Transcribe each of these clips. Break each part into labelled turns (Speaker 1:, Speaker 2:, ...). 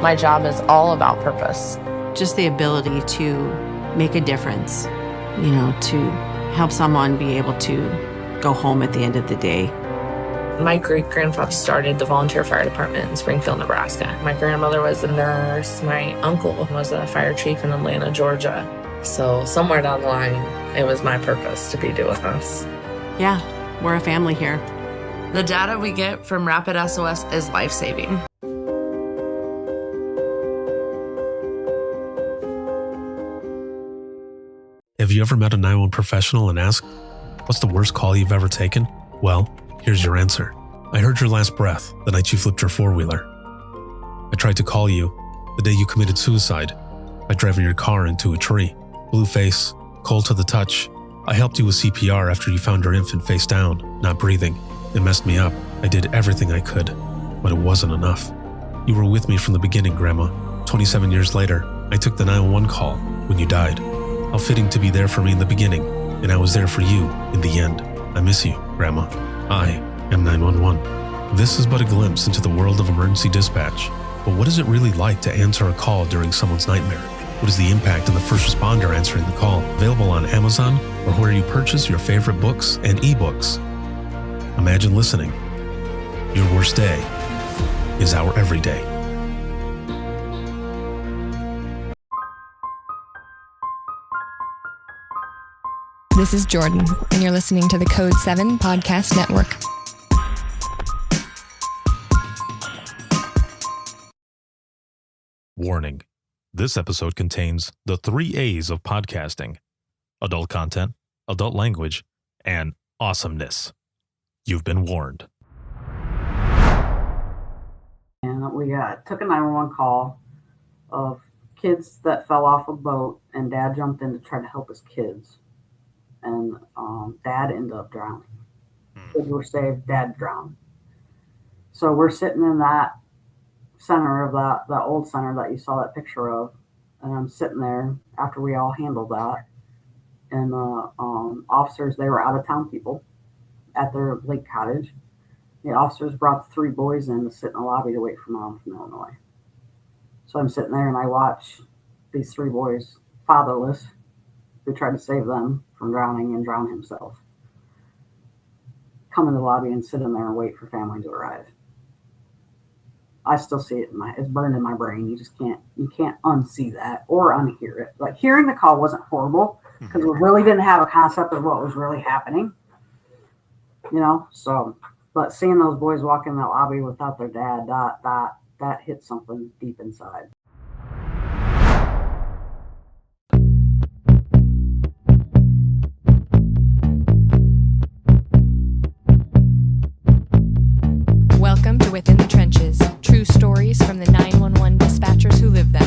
Speaker 1: My job is all about purpose.
Speaker 2: Just the ability to make a difference, to help someone be able to go home at the end of the day.
Speaker 1: My great-grandfather started the volunteer fire department in Springfield, Nebraska. My grandmother was a nurse. My uncle was a fire chief in Atlanta, Georgia. So somewhere down the line, it was my purpose to be doing this.
Speaker 2: Yeah, we're a family here.
Speaker 1: The data we get from Rapid SOS is life-saving.
Speaker 3: Have you ever met a 911 professional and asked, what's the worst call you've ever taken? Well, here's your answer. I heard your last breath the night you flipped your four-wheeler. I tried to call you the day you committed suicide by driving your car into a tree. Blue face, cold to the touch. I helped you with CPR after you found your infant face down, not breathing. It messed me up. I did everything I could, but it wasn't enough. You were with me from the beginning, Grandma. 27 years later, I took the 911 call when you died. How fitting to be there for me in the beginning, and I was there for you in the end. I miss you, Grandma. I am 911. This is but a glimpse into the world of emergency dispatch. But what is it really like to answer a call during someone's nightmare? What is the impact of the first responder answering the call? Available on Amazon or where you purchase your favorite books and ebooks. Imagine listening. Your worst day is our everyday.
Speaker 4: This is Jordan, and you're listening to the Code 7 Podcast Network.
Speaker 3: Warning. This episode contains the 3 A's of podcasting: adult content, adult language, and awesomeness. You've been warned.
Speaker 5: And we took a 911 call of kids that fell off a boat, and Dad jumped in to try to help his kids. And Dad ended up drowning. Kids were saved, Dad drowned. So we're sitting in that center of that old center that you saw that picture of, and I'm sitting there after we all handled that. And the officers, they were out-of-town people at their lake cottage. The officers brought the 3 boys in to sit in the lobby to wait for Mom from Illinois. So I'm sitting there and I watch these 3 boys, fatherless, who tried to save them from drowning and drown himself, come in the lobby and sit in there and wait for family to arrive. I still see it it's burned in my brain. You can't unsee that or unhear it. Like, hearing the call wasn't horrible because we really didn't have a concept of what was really happening, so, but seeing those boys walk in that lobby without their dad, that hit something deep inside.
Speaker 4: Welcome to Within the Trenches, true stories from the 911 dispatchers who live them.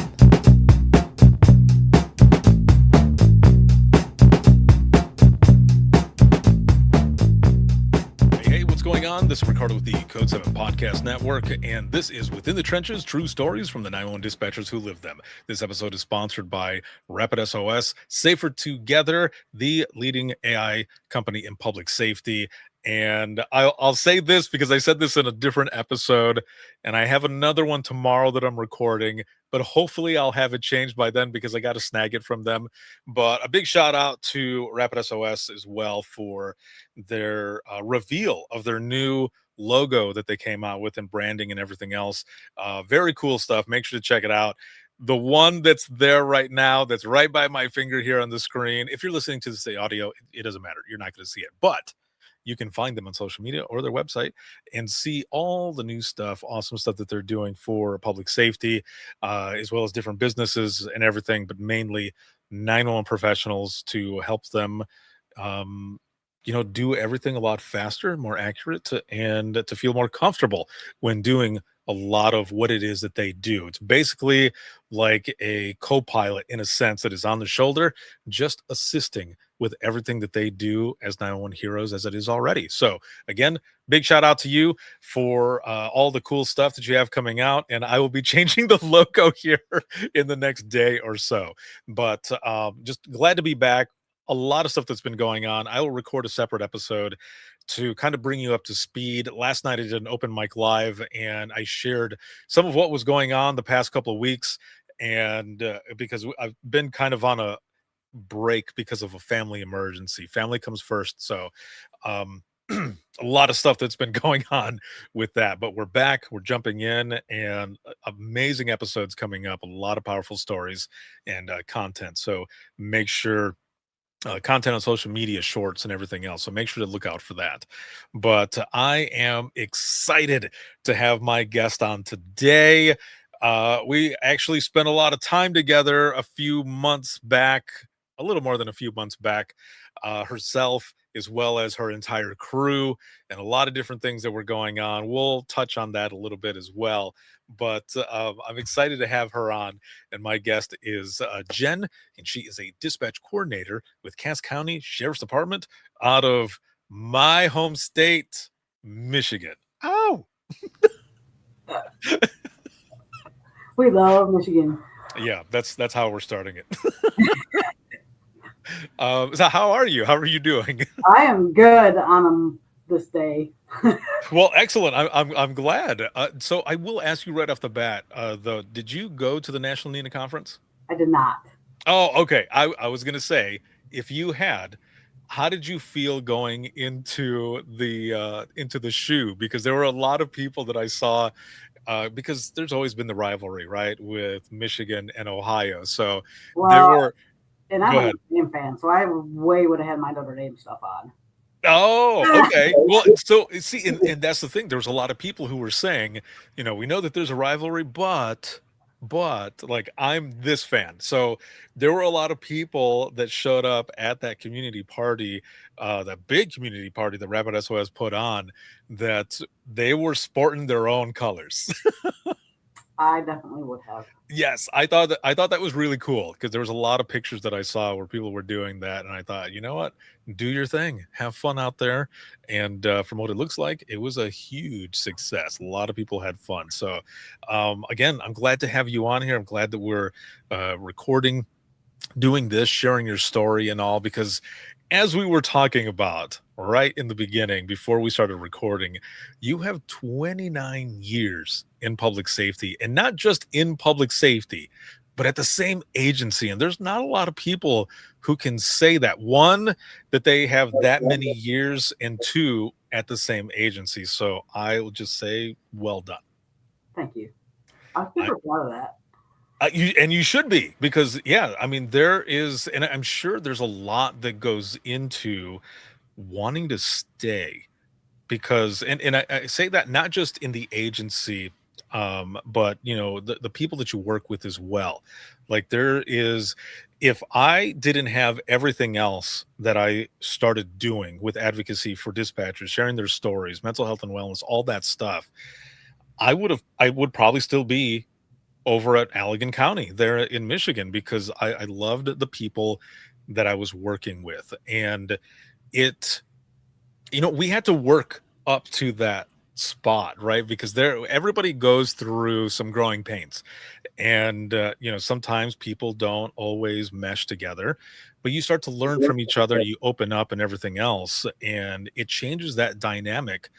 Speaker 3: Hey, what's going on? This is Ricardo with the Code 7 Podcast Network, and this is Within the Trenches, true stories from the 911 dispatchers who live them. This episode is sponsored by Rapid SOS, Safer Together, the leading AI company in public safety. And I'll say this because I said this in a different episode, and I have another one tomorrow that I'm recording, but hopefully I'll have it changed by then because I got to snag it from them. But a big shout out to Rapid SOS as well for their reveal of their new logo that they came out with and branding and everything else. Very cool stuff. Make sure to check it out. The one that's there right now, that's right by my finger here on the screen. If you're listening to this audio, it doesn't matter. You're not going to see it, but you can find them on social media or their website and see all the new stuff, awesome stuff that they're doing for public safety, as well as different businesses and everything, but mainly 911 professionals to help them, do everything a lot faster, more accurate, and to feel more comfortable when doing a lot of what it is that they do. It's basically like a co-pilot in a sense that is on the shoulder, just assisting with everything that they do as 911 heroes as it is already. So again, big shout out to you for all the cool stuff that you have coming out. And I will be changing the logo here in the next day or so. But just glad to be back. a lot of stuff that's been going on. I will record a separate episode to kind of bring you up to speed. Last night I did an open mic live and I shared some of what was going on the past couple of weeks. And because I've been kind of on a break because of a family emergency. Family comes first. So, um, a lot of stuff that's been going on with that, but we're back, we're jumping in, and amazing episodes coming up, a lot of powerful stories and content. So make sure content on social media, shorts, and everything else. So make sure to look out for that. But I am excited to have my guest on today. We actually spent a lot of time together a few months back, a little more than a few months back, herself, as well as her entire crew, and a lot of different things that were going on. We'll touch on that a little bit as well. But I'm excited to have her on. And my guest is Jen, and she is a dispatch coordinator with Cass County Sheriff's Department out of my home state, Michigan. Oh,
Speaker 5: We love Michigan.
Speaker 3: yeah, that's how we're starting it. So how are you? How are you doing?
Speaker 5: I am good on this day.
Speaker 3: Well, excellent. I'm glad. So I will ask you right off the bat. Though, did you go to the National NENA conference?
Speaker 5: I did not.
Speaker 3: Oh, okay. I was gonna say, if you had, how did you feel going into the shoe? Because there were a lot of people that I saw. Because there's always been the rivalry, right, with Michigan and Ohio. So there
Speaker 5: Well,
Speaker 3: were.
Speaker 5: and
Speaker 3: Go
Speaker 5: I'm a
Speaker 3: ahead.
Speaker 5: Notre Dame fan, so I would have had my Notre Dame stuff on.
Speaker 3: Oh, okay. Well, so see, and that's the thing. There was a lot of people who were saying, we know that there's a rivalry, but like I'm this fan. So there were a lot of people that showed up at that community party, that big community party that Rapid SOS put on, that they were sporting their own colors.
Speaker 5: I definitely would have.
Speaker 3: Yes, I thought that was really cool because there was a lot of pictures that I saw where people were doing that, and I thought, you know what, do your thing, have fun out there. And from what it looks like, it was a huge success. A lot of people had fun. So, again, I'm glad to have you on here. I'm glad that we're recording, doing this, sharing your story and all, because as we were talking about right in the beginning, before we started recording, you have 29 years in public safety, and not just in public safety, but at the same agency. And there's not a lot of people who can say that. One, that they have that many years, and two, at the same agency. So I will just say, well done.
Speaker 5: Thank you. I'm super proud of that.
Speaker 3: You should be, because yeah, I mean, there is, and I'm sure there's a lot that goes into wanting to stay, because and I say that not just in the agency, but the people that you work with as well. Like there is, if I didn't have everything else that I started doing with advocacy for dispatchers, sharing their stories, mental health and wellness, all that stuff, I would probably still be over at Allegan County there in Michigan, because I loved the people that I was working with. And it, we had to work up to that spot, right? Because everybody goes through some growing pains. And, sometimes people don't always mesh together, but you start to learn from each other, you open up and everything else, and it changes that dynamic,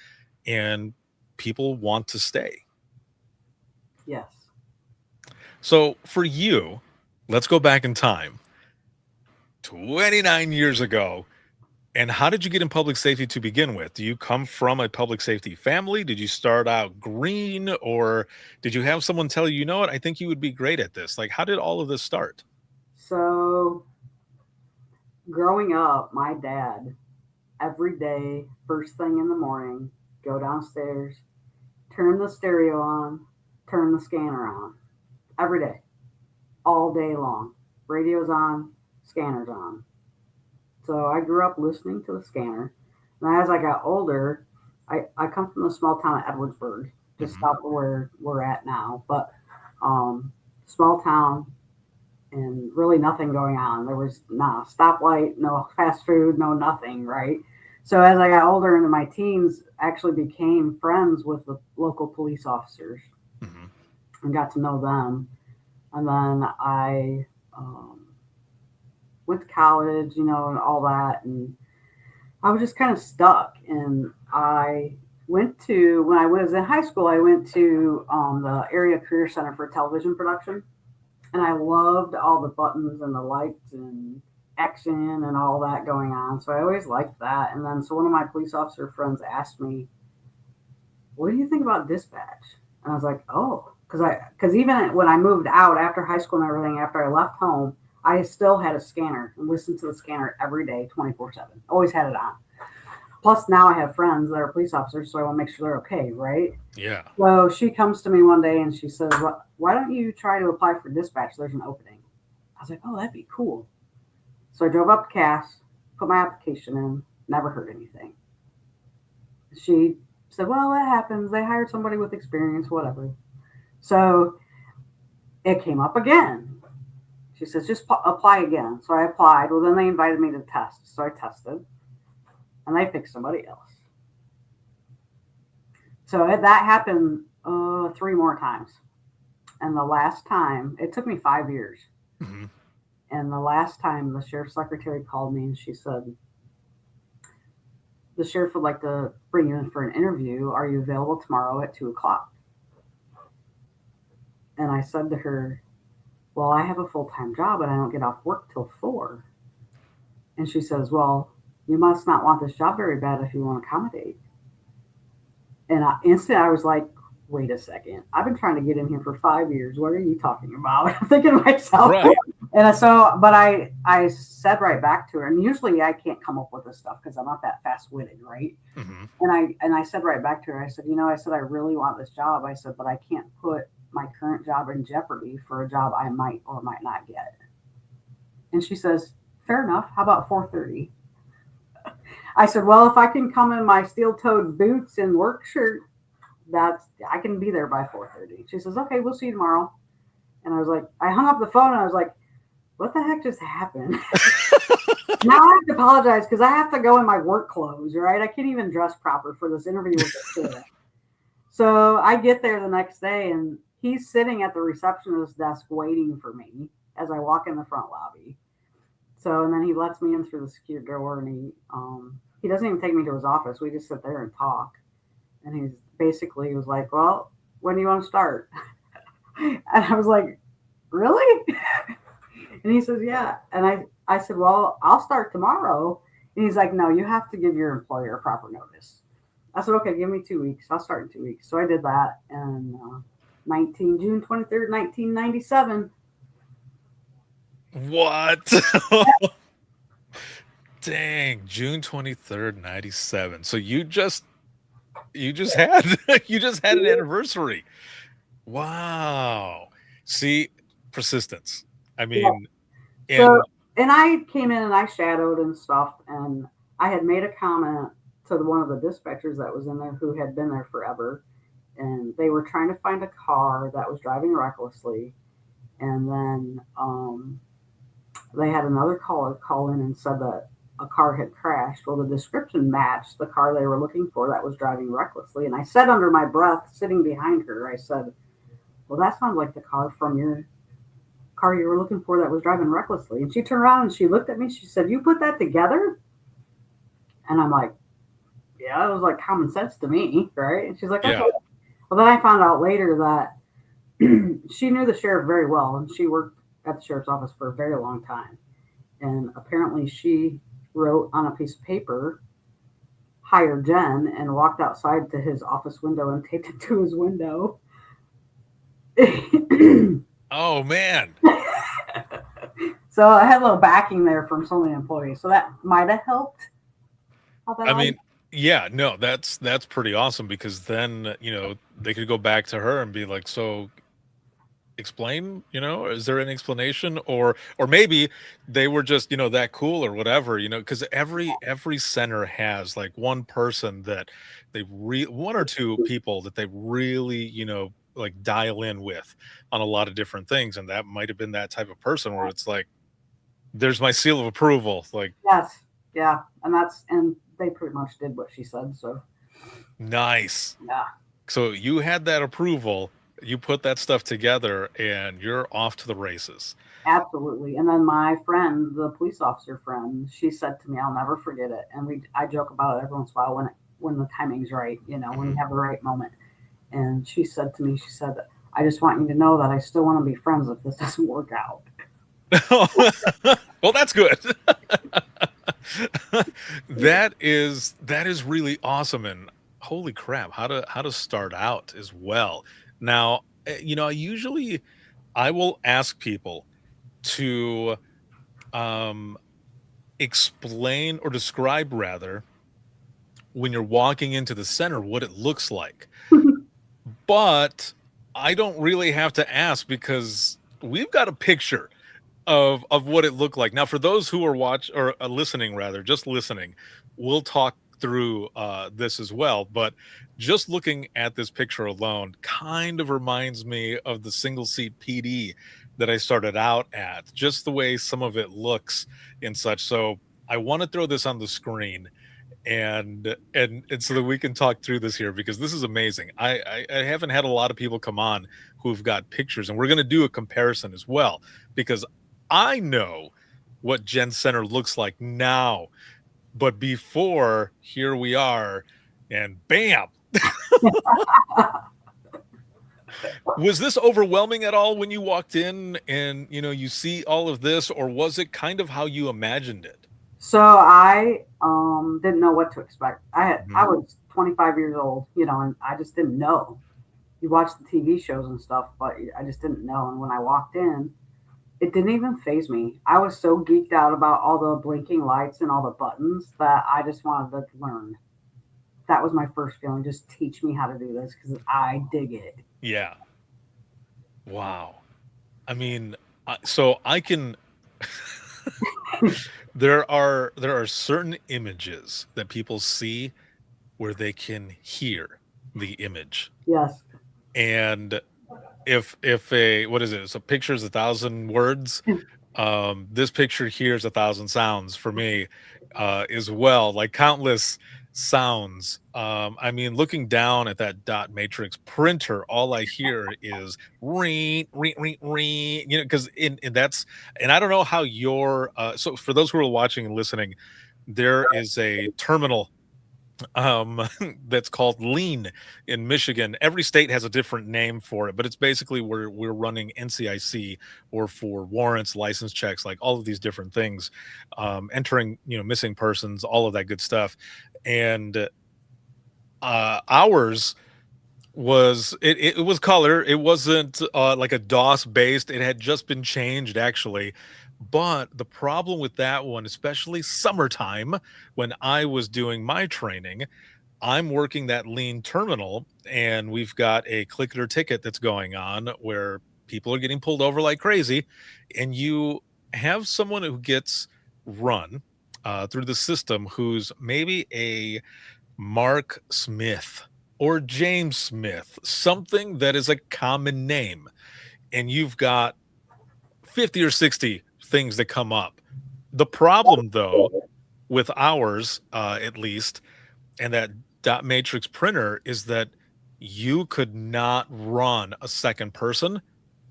Speaker 3: and people want to stay.
Speaker 5: Yes.
Speaker 3: So for you, let's go back in time, 29 years ago. And how did you get in public safety to begin with? Do you come from a public safety family? Did you start out green, or did you have someone tell you, you know what, I think you would be great at this? Like, how did all of this start?
Speaker 5: So, growing up, my dad, every day, first thing in the morning, go downstairs, turn the stereo on, turn the scanner on. Every day, all day long. Radio's on, scanner's on. So I grew up listening to the scanner. And as I got older, I come from the small town of Edwardsburg, just south of where we're at now. But small town, and really nothing going on. There was no stoplight, no fast food, no nothing, right? So as I got older into my teens, actually became friends with the local police officers and got to know them. And then I went to college, you know, and all that. And I was just kind of stuck. And when I was in high school, I went to the area career center for television production. And I loved all the buttons and the lights and action and all that going on. So I always liked that. And then, so one of my police officer friends asked me, what do you think about dispatch? And I was like, oh, because even when I moved out after high school and everything, after I left home, I still had a scanner and listened to the scanner every day, 24/7. Always had it on. Plus, now I have friends that are police officers, so I want to make sure they're okay, right?
Speaker 3: Yeah.
Speaker 5: So she comes to me one day and she says, why don't you try to apply for dispatch? There's an opening. I was like, oh, that'd be cool. So I drove up to Cass, put my application in, never heard anything. She said, well, that happens. They hired somebody with experience, whatever. So it came up again. She says, just apply again. So I applied. Well, then they invited me to test. So I tested, and they picked somebody else. So that happened 3 more times. And the last time, it took me 5 years.
Speaker 3: Mm-hmm.
Speaker 5: And the last time the sheriff's secretary called me and she said, the sheriff would like to bring you in for an interview. Are you available tomorrow at 2:00? And I said to her, well, I have a full-time job and I don't get off work till 4. And she says, well, you must not want this job very bad if you won't accommodate. And instantly I was like, wait a second. I've been trying to get in here for 5 years. What are you talking about? I'm thinking to myself.
Speaker 3: Right.
Speaker 5: And so, but I said right back to her, and usually I can't come up with this stuff because I'm not that fast-witted, right?
Speaker 3: Mm-hmm.
Speaker 5: And I said right back to her, I said, I really want this job. I said, but I can't put my current job in jeopardy for a job I might or might not get. And she says, fair enough. How about 4:30? I said, well, if I can come in my steel-toed boots and work shirt, I can be there by 4:30. She says, okay, we'll see you tomorrow. And I was like, I hung up the phone and I was like, what the heck just happened? Now I have to apologize because I have to go in my work clothes, right? I can't even dress proper for this interview with the sheriff. So I get there the next day and he's sitting at the receptionist desk waiting for me as I walk in the front lobby. So, and then he lets me in through the secure door and he doesn't even take me to his office. We just sit there and talk. And he was like, well, when do you want to start? And I was like, really? And he says, yeah. And I said, well, I'll start tomorrow. And he's like, no, you have to give your employer proper notice. I said, okay, give me 2 weeks. I'll start in 2 weeks. So I did that. And June 23rd, 1997.
Speaker 3: What? Dang, June 23rd, 97. So you just had an anniversary. Wow. See, persistence. I mean,
Speaker 5: yeah. And I came in and I shadowed and stuff, and I had made a comment to one of the dispatchers that was in there who had been there forever, and they were trying to find a car that was driving recklessly, and then they had another caller call in and said that a car had crashed. Well, the description matched the car they were looking for that was driving recklessly, and I said under my breath, sitting behind her, I said, well, that sounds like the car from your car you were looking for that was driving recklessly. And she turned around and she looked at me. She said, you put that together? And I'm like, yeah, it was like common sense to me, right? And she's like, okay. Yeah. Well, then I found out later that she knew the sheriff very well, and she worked at the sheriff's office for a very long time. And apparently she wrote on a piece of paper, hire Jen, and walked outside to his office window and taped it to his window.
Speaker 3: Oh, man.
Speaker 5: So I had a little backing there from some of the employees. So that might have helped.
Speaker 3: I mean, yeah, no, that's pretty awesome, because then, they could go back to her and be like, so explain, is there an explanation? Or maybe they were just, that cool or whatever, because every center has like one person that one or two people that they really, like dial in with on a lot of different things. And that might have been that type of person where it's like, there's my seal of approval. Like,
Speaker 5: yes. Yeah. And they pretty much did what she said. So
Speaker 3: nice.
Speaker 5: Yeah.
Speaker 3: So you had that approval You put that stuff together and you're off to the races.
Speaker 5: Absolutely. And then my friend, the police officer friend, she said to me, "I'll never forget it." And I joke about it every once in a while when the timing's right, when you have the right moment. And she said to me, she said, "I just want you to know that I still want to be friends if this doesn't work out."
Speaker 3: Well, that's good. That is really awesome, and holy crap, how to start out as well. Now, I will ask people to um explain or describe rather when you're walking into the center what it looks like. But I don't really have to ask because we've got a picture of what it looked like. Now, for those who are listening, rather, just listening, we'll talk through this as well. But just looking at this picture alone kind of reminds me of the single seat PD that I started out at, just the way some of it looks and such. So I want to throw this on the screen and so that we can talk through this here because this is amazing. I haven't had a lot of people come on who've got pictures, and we're going to do a comparison as well because I know what Gen Center looks like now, but before, here we are, and bam. Was this overwhelming at all when you walked in and you see all of this, or was it kind of how you imagined it?
Speaker 5: So I didn't know what to expect. I was 25 years old, and I just didn't know. You watch the TV shows and stuff, but I just didn't know. And when I walked in, it didn't even faze me. I was so geeked out about all the blinking lights and all the buttons that I just wanted to learn. That was my first feeling. Just teach me how to do this because I dig it.
Speaker 3: Yeah. Wow. I mean, so I can. There are certain images that people see where they can hear the image.
Speaker 5: Yes.
Speaker 3: And if what is it? So picture's 1,000 words. This picture hears 1,000 sounds for me as well, like countless sounds. I mean, looking down at that dot matrix printer, all I hear is ring, ring, ring, ring. Because in that's, and I don't know how so for those who are watching and listening, there is a terminal that's called lean in Michigan. Every state has a different name for it, but it's basically where we're running NCIC or for warrants, license checks, like all of these different things, entering missing persons, all of that good stuff. And ours was it was color. It wasn't like a DOS based. It had just been changed actually. But the problem with that one, especially summertime, when I was doing my training, I'm working that lean terminal, and we've got a click it or ticket that's going on where people are getting pulled over like crazy, and you have someone who gets run through the system who's maybe a Mark Smith or James Smith, something that is a common name, and you've got 50 or 60 things that come up. The problem, though, with ours, at least, and that dot matrix printer is that you could not run a second person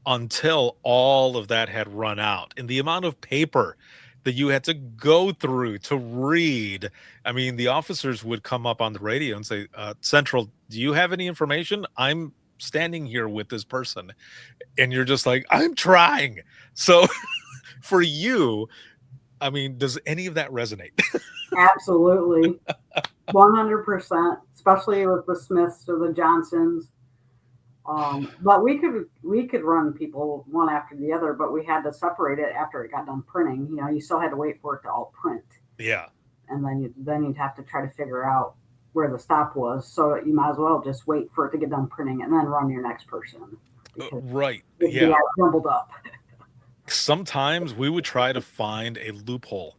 Speaker 3: until all of that had run out. And the amount of paper that you had to go through to read. I mean, the officers would come up on the radio and say, Central, do you have any information? I'm standing here with this person. And you're just like, I'm trying. So for you, I mean, does any of that resonate?
Speaker 5: Absolutely. 100%, especially with the Smiths or the Johnsons. But we could run people one after the other, but we had to separate it after it got done printing. You still had to wait for it to all print.
Speaker 3: Yeah.
Speaker 5: And then you'd have to try to figure out where the stop was, so that you might as well just wait for it to get done printing and then run your next person.
Speaker 3: Right. Yeah.
Speaker 5: Jumbled up.
Speaker 3: Sometimes we would try to find a loophole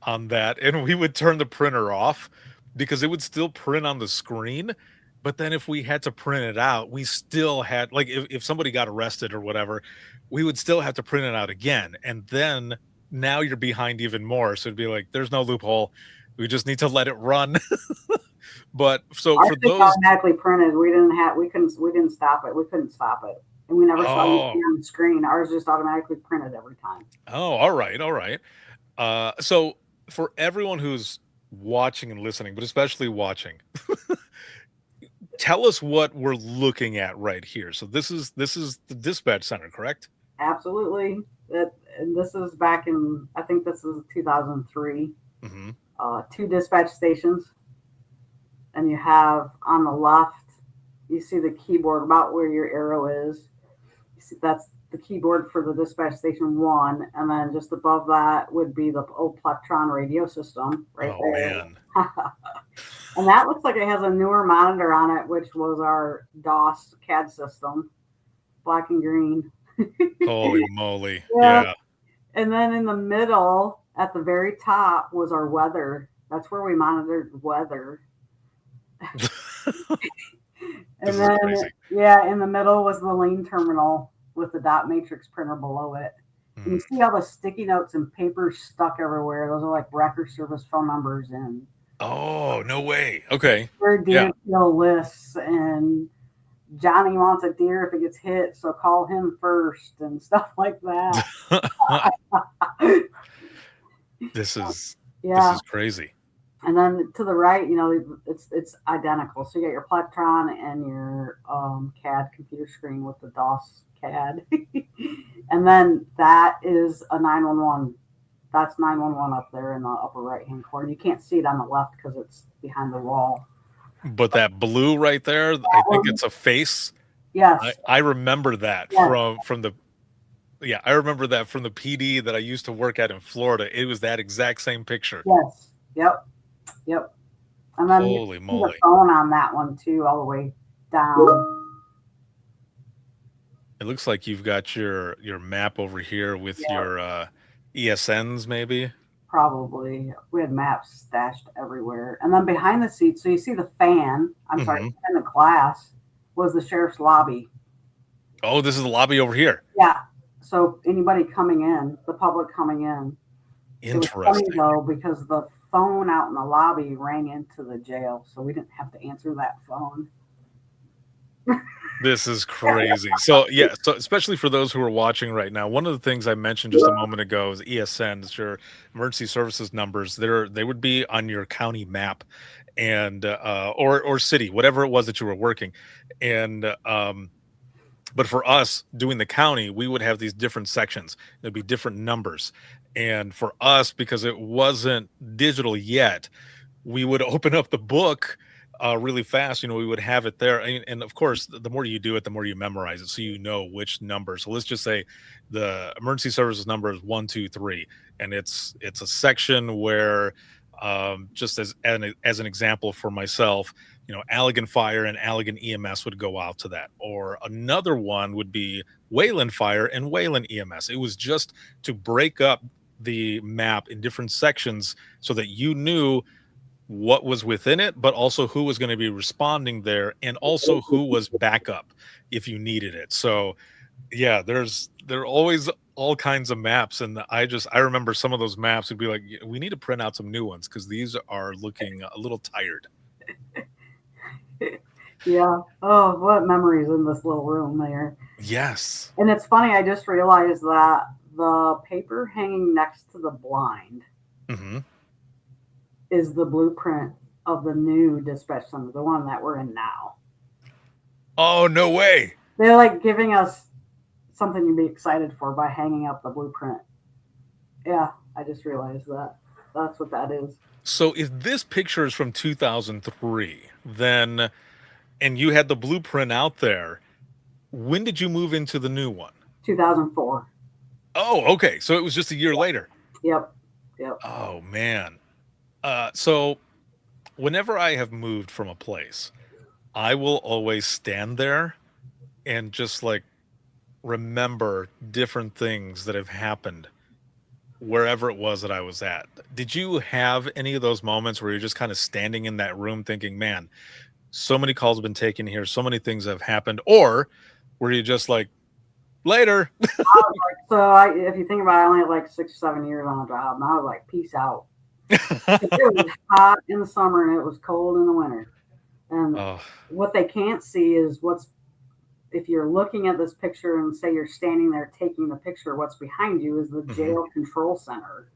Speaker 3: on that, and we would turn the printer off because it would still print on the screen. But then if we had to print it out, we still had, like, if somebody got arrested or whatever, we would still have to print it out again. And then now you're behind even more. So it'd be like, there's no loophole. We just need to let it run. But so
Speaker 5: Ours
Speaker 3: for
Speaker 5: just
Speaker 3: those,
Speaker 5: automatically printed. We didn't stop it. We couldn't stop it. And we never saw anything on the screen. Ours just automatically printed every time.
Speaker 3: oh, all right, all right. So for everyone who's watching and listening, but especially watching, tell us what we're looking at right here. So this is the dispatch center, correct?
Speaker 5: Absolutely. And this is back in, I think this is 2003.
Speaker 3: Mm-hmm.
Speaker 5: 2 dispatch stations. And you have on the left, you see the keyboard about where your arrow is. You see that's the keyboard for the dispatch station 1. And then just above that would be the old Plectron radio system right
Speaker 3: Oh
Speaker 5: there.
Speaker 3: man.
Speaker 5: And that looks like it has a newer monitor on it, which was our DOS CAD system, black and green.
Speaker 3: Holy moly.
Speaker 5: Yeah.
Speaker 3: Yeah.
Speaker 5: And then in the middle, at the very top, was our weather. That's where we monitored weather. And
Speaker 3: This is
Speaker 5: then,
Speaker 3: crazy.
Speaker 5: yeah, in the middle was the lane terminal with the dot matrix printer below it. And you see all the sticky notes and papers stuck everywhere. Those are like record service phone numbers and
Speaker 3: Oh, no way. Okay.
Speaker 5: deer
Speaker 3: Yeah.
Speaker 5: kill lists and Johnny wants a deer if it gets hit, so call him first and stuff like that.
Speaker 3: This is
Speaker 5: Yeah.
Speaker 3: this is crazy.
Speaker 5: And then to the right, it's identical. So you got your Plectron and your CAD computer screen with the DOS CAD. And then that is a 911. That's 911 up there in the upper right-hand corner. You can't see it on the left because it's behind the wall.
Speaker 3: But that blue right there, I think it's a face.
Speaker 5: Yes.
Speaker 3: I remember that
Speaker 5: Yeah.
Speaker 3: from the I remember that from the PD that I used to work at in Florida. It was that exact same picture.
Speaker 5: Yes. Yep. And then
Speaker 3: Holy
Speaker 5: you see
Speaker 3: moly.
Speaker 5: the phone on that one too, all the way down.
Speaker 3: It looks like you've got your map over here with your ESNs maybe.
Speaker 5: Probably. We had maps stashed everywhere. And then behind the seat, so you see the fan, behind the glass was the sheriff's lobby.
Speaker 3: Oh, this is the lobby over here.
Speaker 5: Yeah. So anybody coming in, the public coming in.
Speaker 3: Interesting.
Speaker 5: It was funny though, because the phone out in the lobby rang into the jail, so we didn't have to answer that phone.
Speaker 3: This is crazy. So so especially for those who are watching right now, one of the things I mentioned just a moment ago is ESNs, your emergency services numbers. They would be on your county map, and or city, whatever it was that you were working, and but for us doing the county, we would have these different sections. There'd be different numbers, and for us, because it wasn't digital yet, we would open up the book really fast. We would have it there, and of course the more you do it, the more you memorize it, so you know which number. So let's just say the emergency services number is 123, and it's a section where just as an example for myself, Allegan Fire and Allegan EMS would go out to that, or another one would be Wayland Fire and Wayland EMS. It was just to break up the map in different sections so that you knew what was within it, but also who was going to be responding there, and also who was backup if you needed it. So yeah, there are always all kinds of maps, and I remember some of those maps would be like, we need to print out some new ones because these are looking a little tired.
Speaker 5: Yeah. Oh, what memories in this little room there.
Speaker 3: Yes.
Speaker 5: And it's funny, I just realized that the paper hanging next to the blind is the blueprint of the new dispatch center, the one that we're in now.
Speaker 3: Oh, no way.
Speaker 5: They're like giving us something to be excited for by hanging up the blueprint. Yeah, I just realized that. That's what that is.
Speaker 3: So if this picture is from 2003, then, and you had the blueprint out there, when did you move into the new one?
Speaker 5: 2004.
Speaker 3: Oh, okay. So it was just a year later.
Speaker 5: Yep.
Speaker 3: Oh, man. So whenever I have moved from a place, I will always stand there and just like remember different things that have happened wherever it was that I was at. Did you have any of those moments where you're just kind of standing in that room thinking, man, so many calls have been taken here, so many things have happened, or were you just like, later?
Speaker 5: So if you think about it, I only had like 6 or 7 years on the job, and I was like, peace out. It was hot in the summer and it was cold in the winter. And
Speaker 3: Oh,
Speaker 5: what they can't see is if you're looking at this picture and say you're standing there taking the picture, what's behind you is the jail control center.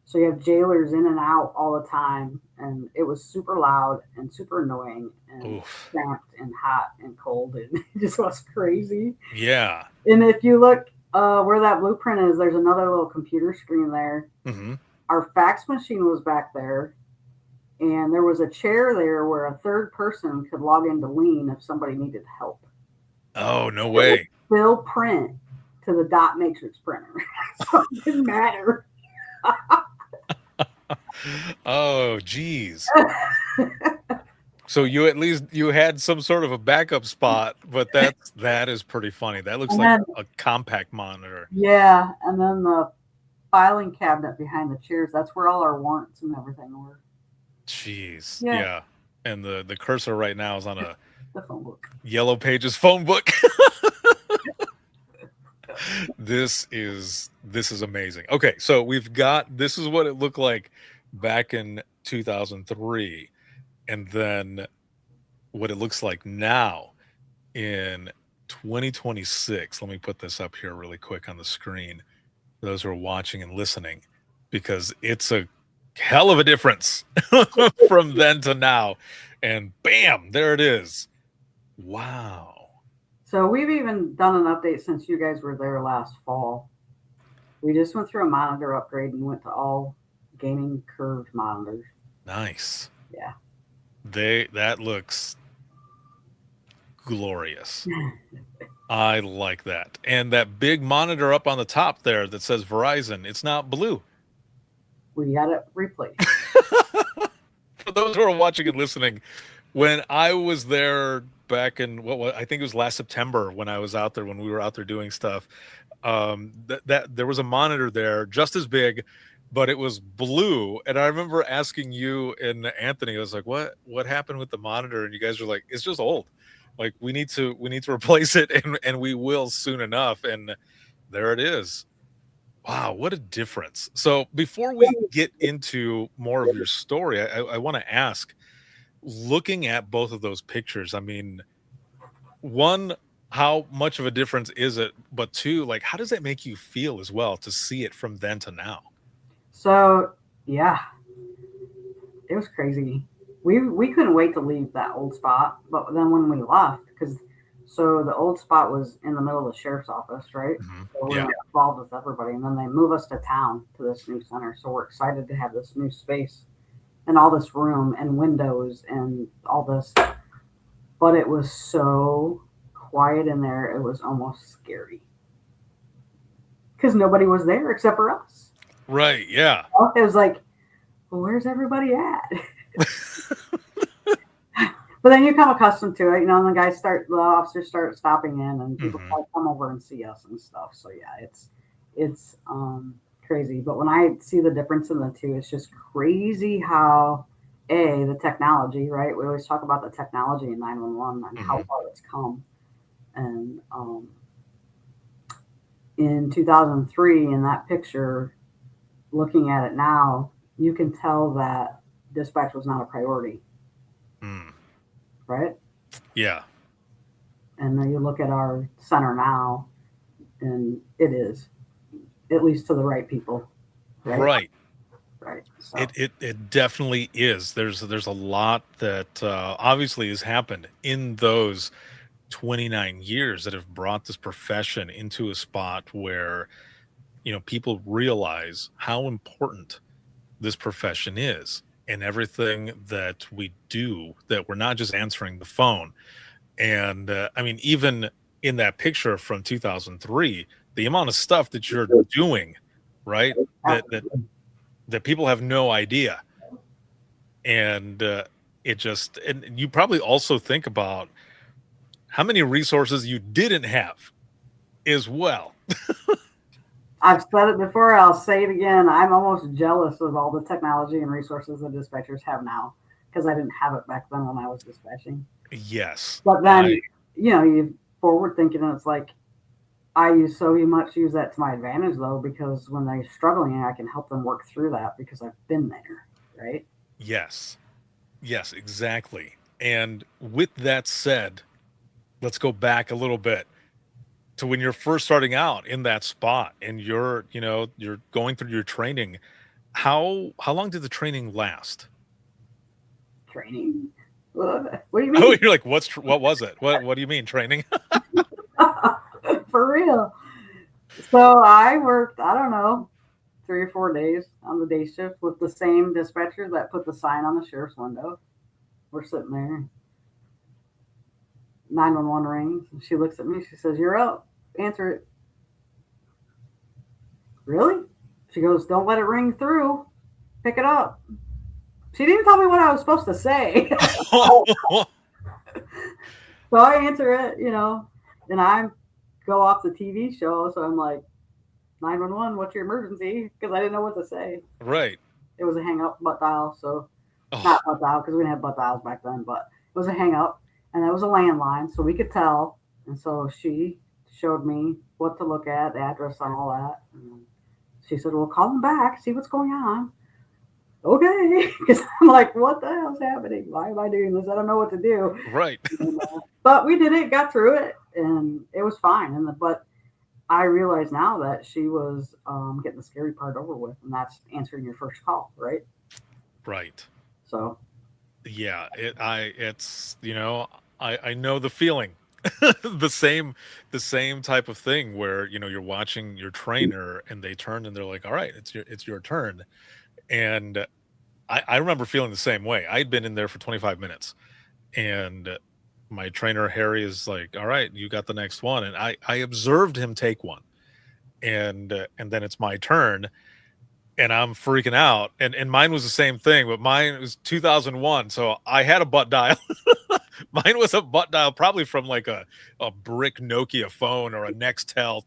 Speaker 5: So you have jailers in and out all the time, and it was super loud and super annoying and
Speaker 3: oof.
Speaker 5: cramped and hot and cold, and it just was crazy.
Speaker 3: Yeah.
Speaker 5: And if you look where that blueprint is, there's another little computer screen there.
Speaker 3: Mm-hmm.
Speaker 5: Our fax machine was back there, and there was a chair there where a third person could log into Lean if somebody needed help.
Speaker 3: Oh, no way.
Speaker 5: Still print to the dot matrix printer, so it didn't matter.
Speaker 3: Oh, geez. So you had some sort of a backup spot, but that is pretty funny. That looks like a compact monitor.
Speaker 5: Yeah, and then the filing cabinet behind the chairs, that's where all our warrants and everything were.
Speaker 3: Jeez.
Speaker 5: Yeah.
Speaker 3: Yeah. And the cursor right now is on a
Speaker 5: The phone book.
Speaker 3: Yellow Pages phone book. This is amazing. Okay, so this is what it looked like back in 2003, and then what it looks like now in 2026. Let me put this up here really quick on the screen for those who are watching and listening, because it's a hell of a difference from then to now. And bam, there it is. Wow.
Speaker 5: So we've even done an update since you guys were there last fall. We just went through a monitor upgrade and went to all gaming curved monitors.
Speaker 3: Nice.
Speaker 5: Yeah.
Speaker 3: That looks glorious. I like that. And that big monitor up on the top there that says Verizon, it's not blue.
Speaker 5: We got it replaced.
Speaker 3: For those who are watching and listening, when I was there back in I think it was last September when I was out there, when we were out there doing stuff, that there was a monitor there just as big, but it was blue. And I remember asking you and Anthony, I was like, what happened with the monitor? And you guys were like, it's just old. Like we need to replace it, and we will soon enough. And there it is. Wow, what a difference. So before we get into more of your story, I want to ask, looking at both of those pictures, I mean, one, how much of a difference is it? But two, like, how does that make you feel as well to see it from then to now?
Speaker 5: So yeah, it was crazy. We couldn't wait to leave that old spot, but then when we left, so the old spot was in the middle of the sheriff's office, right?
Speaker 3: Mm-hmm.
Speaker 5: So we
Speaker 3: Yeah.
Speaker 5: got involved with everybody, and then they move us to town to this new center. So we're excited to have this new space and all this room and windows and all this. But it was so quiet in there, it was almost scary. Because nobody was there except for us.
Speaker 3: Right, yeah.
Speaker 5: It was like, well, where's everybody at? But then you come accustomed to it, and the officers start stopping in, and people come over and see us and stuff. So yeah, it's crazy. But when I see the difference in the two, it's just crazy how the technology, right? We always talk about the technology in 911 and how far it's come. And in 2003, in that picture, looking at it now, you can tell that dispatch was not a priority. Right?
Speaker 3: Yeah.
Speaker 5: And then you look at our center now, and it is, at least to the right people. Right. So.
Speaker 3: It definitely is. There's a lot that obviously has happened in those 29 years that have brought this profession into a spot where, people realize how important this profession is. And everything that we do, that we're not just answering the phone. And I mean, even in that picture from 2003, the amount of stuff that you're doing, right? That people have no idea. And and you probably also think about how many resources you didn't have as well.
Speaker 5: I've said it before, I'll say it again. I'm almost jealous of all the technology and resources the dispatchers have now, because I didn't have it back then when I was dispatching.
Speaker 3: Yes.
Speaker 5: But then, you forward thinking, and it's like, I use that to my advantage though, because when they're struggling, I can help them work through that because I've been there, right?
Speaker 3: Yes. Yes, exactly. And with that said, let's go back a little bit to when you're first starting out in that spot and you're going through your training. How long did the training last?
Speaker 5: Training. What do you
Speaker 3: Oh,
Speaker 5: mean?
Speaker 3: you're like, what was it? What do you mean training?
Speaker 5: For real. So I worked, I don't know, 3 or 4 days on the day shift with the same dispatcher that put the sign on the sheriff's window. We're sitting there. 911 rings. And she looks at me. She says, "You're up. Answer it." Really? She goes, "Don't let it ring through. Pick it up." She didn't tell me what I was supposed to say. So I answer it, and I go off the TV show. So I'm like, 911, what's your emergency? Because I didn't know what to say.
Speaker 3: Right.
Speaker 5: It was a hang up butt dial. So
Speaker 3: Oh,
Speaker 5: not butt dial because we didn't have butt dials back then, but it was a hang up. And that was a landline. So we could tell. And so she showed me what to look at, the address and all that. And she said, "Well, call them back, see what's going on." Okay. Because I'm like, what the hell's happening? Why am I doing this? I don't know what to do.
Speaker 3: right.
Speaker 5: But we did it, got through it, and it was fine. But I realize now that she was getting the scary part over with, and that's answering your first call, right?
Speaker 3: Right.
Speaker 5: So
Speaker 3: Yeah, I know the feeling. the same type of thing where, you're watching your trainer and they turn and they're like, "All right, it's your turn." And I remember feeling the same way. I'd been in there for 25 minutes and my trainer Harry is like, "All right, you got the next one." And I observed him take one. And then it's my turn and I'm freaking out. And mine was the same thing, but mine was 2001, so I had a butt dial. Mine was a butt dial, probably from like a brick Nokia phone or a Nextel,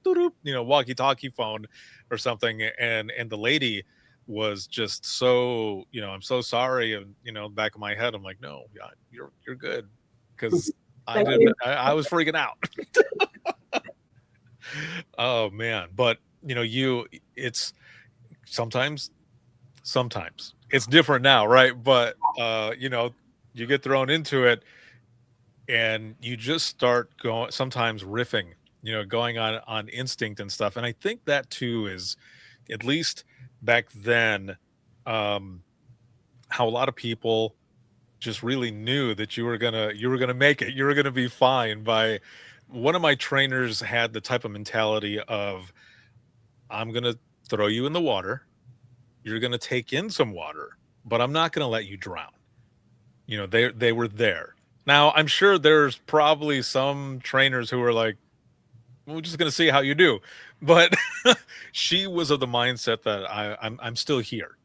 Speaker 3: walkie-talkie phone or something. And the lady was just so, "I'm so sorry." And back of my head, I'm like, "No, yeah, you're good," because
Speaker 5: thank you.
Speaker 3: I was freaking out. Oh man, but it's sometimes it's different now, right? But you get thrown into it and you just start going, sometimes riffing, going on instinct and stuff. And I think that too is, at least back then, um how a lot of people just really knew that you were gonna make it, you were gonna be fine. By one of my trainers had the type of mentality of, "I'm gonna throw you in the water, you're gonna take in some water, but I'm not gonna let you drown." They were there. Now, I'm sure there's probably some trainers who are like, "We're just going to see how you do," but she was of the mindset that I'm still here,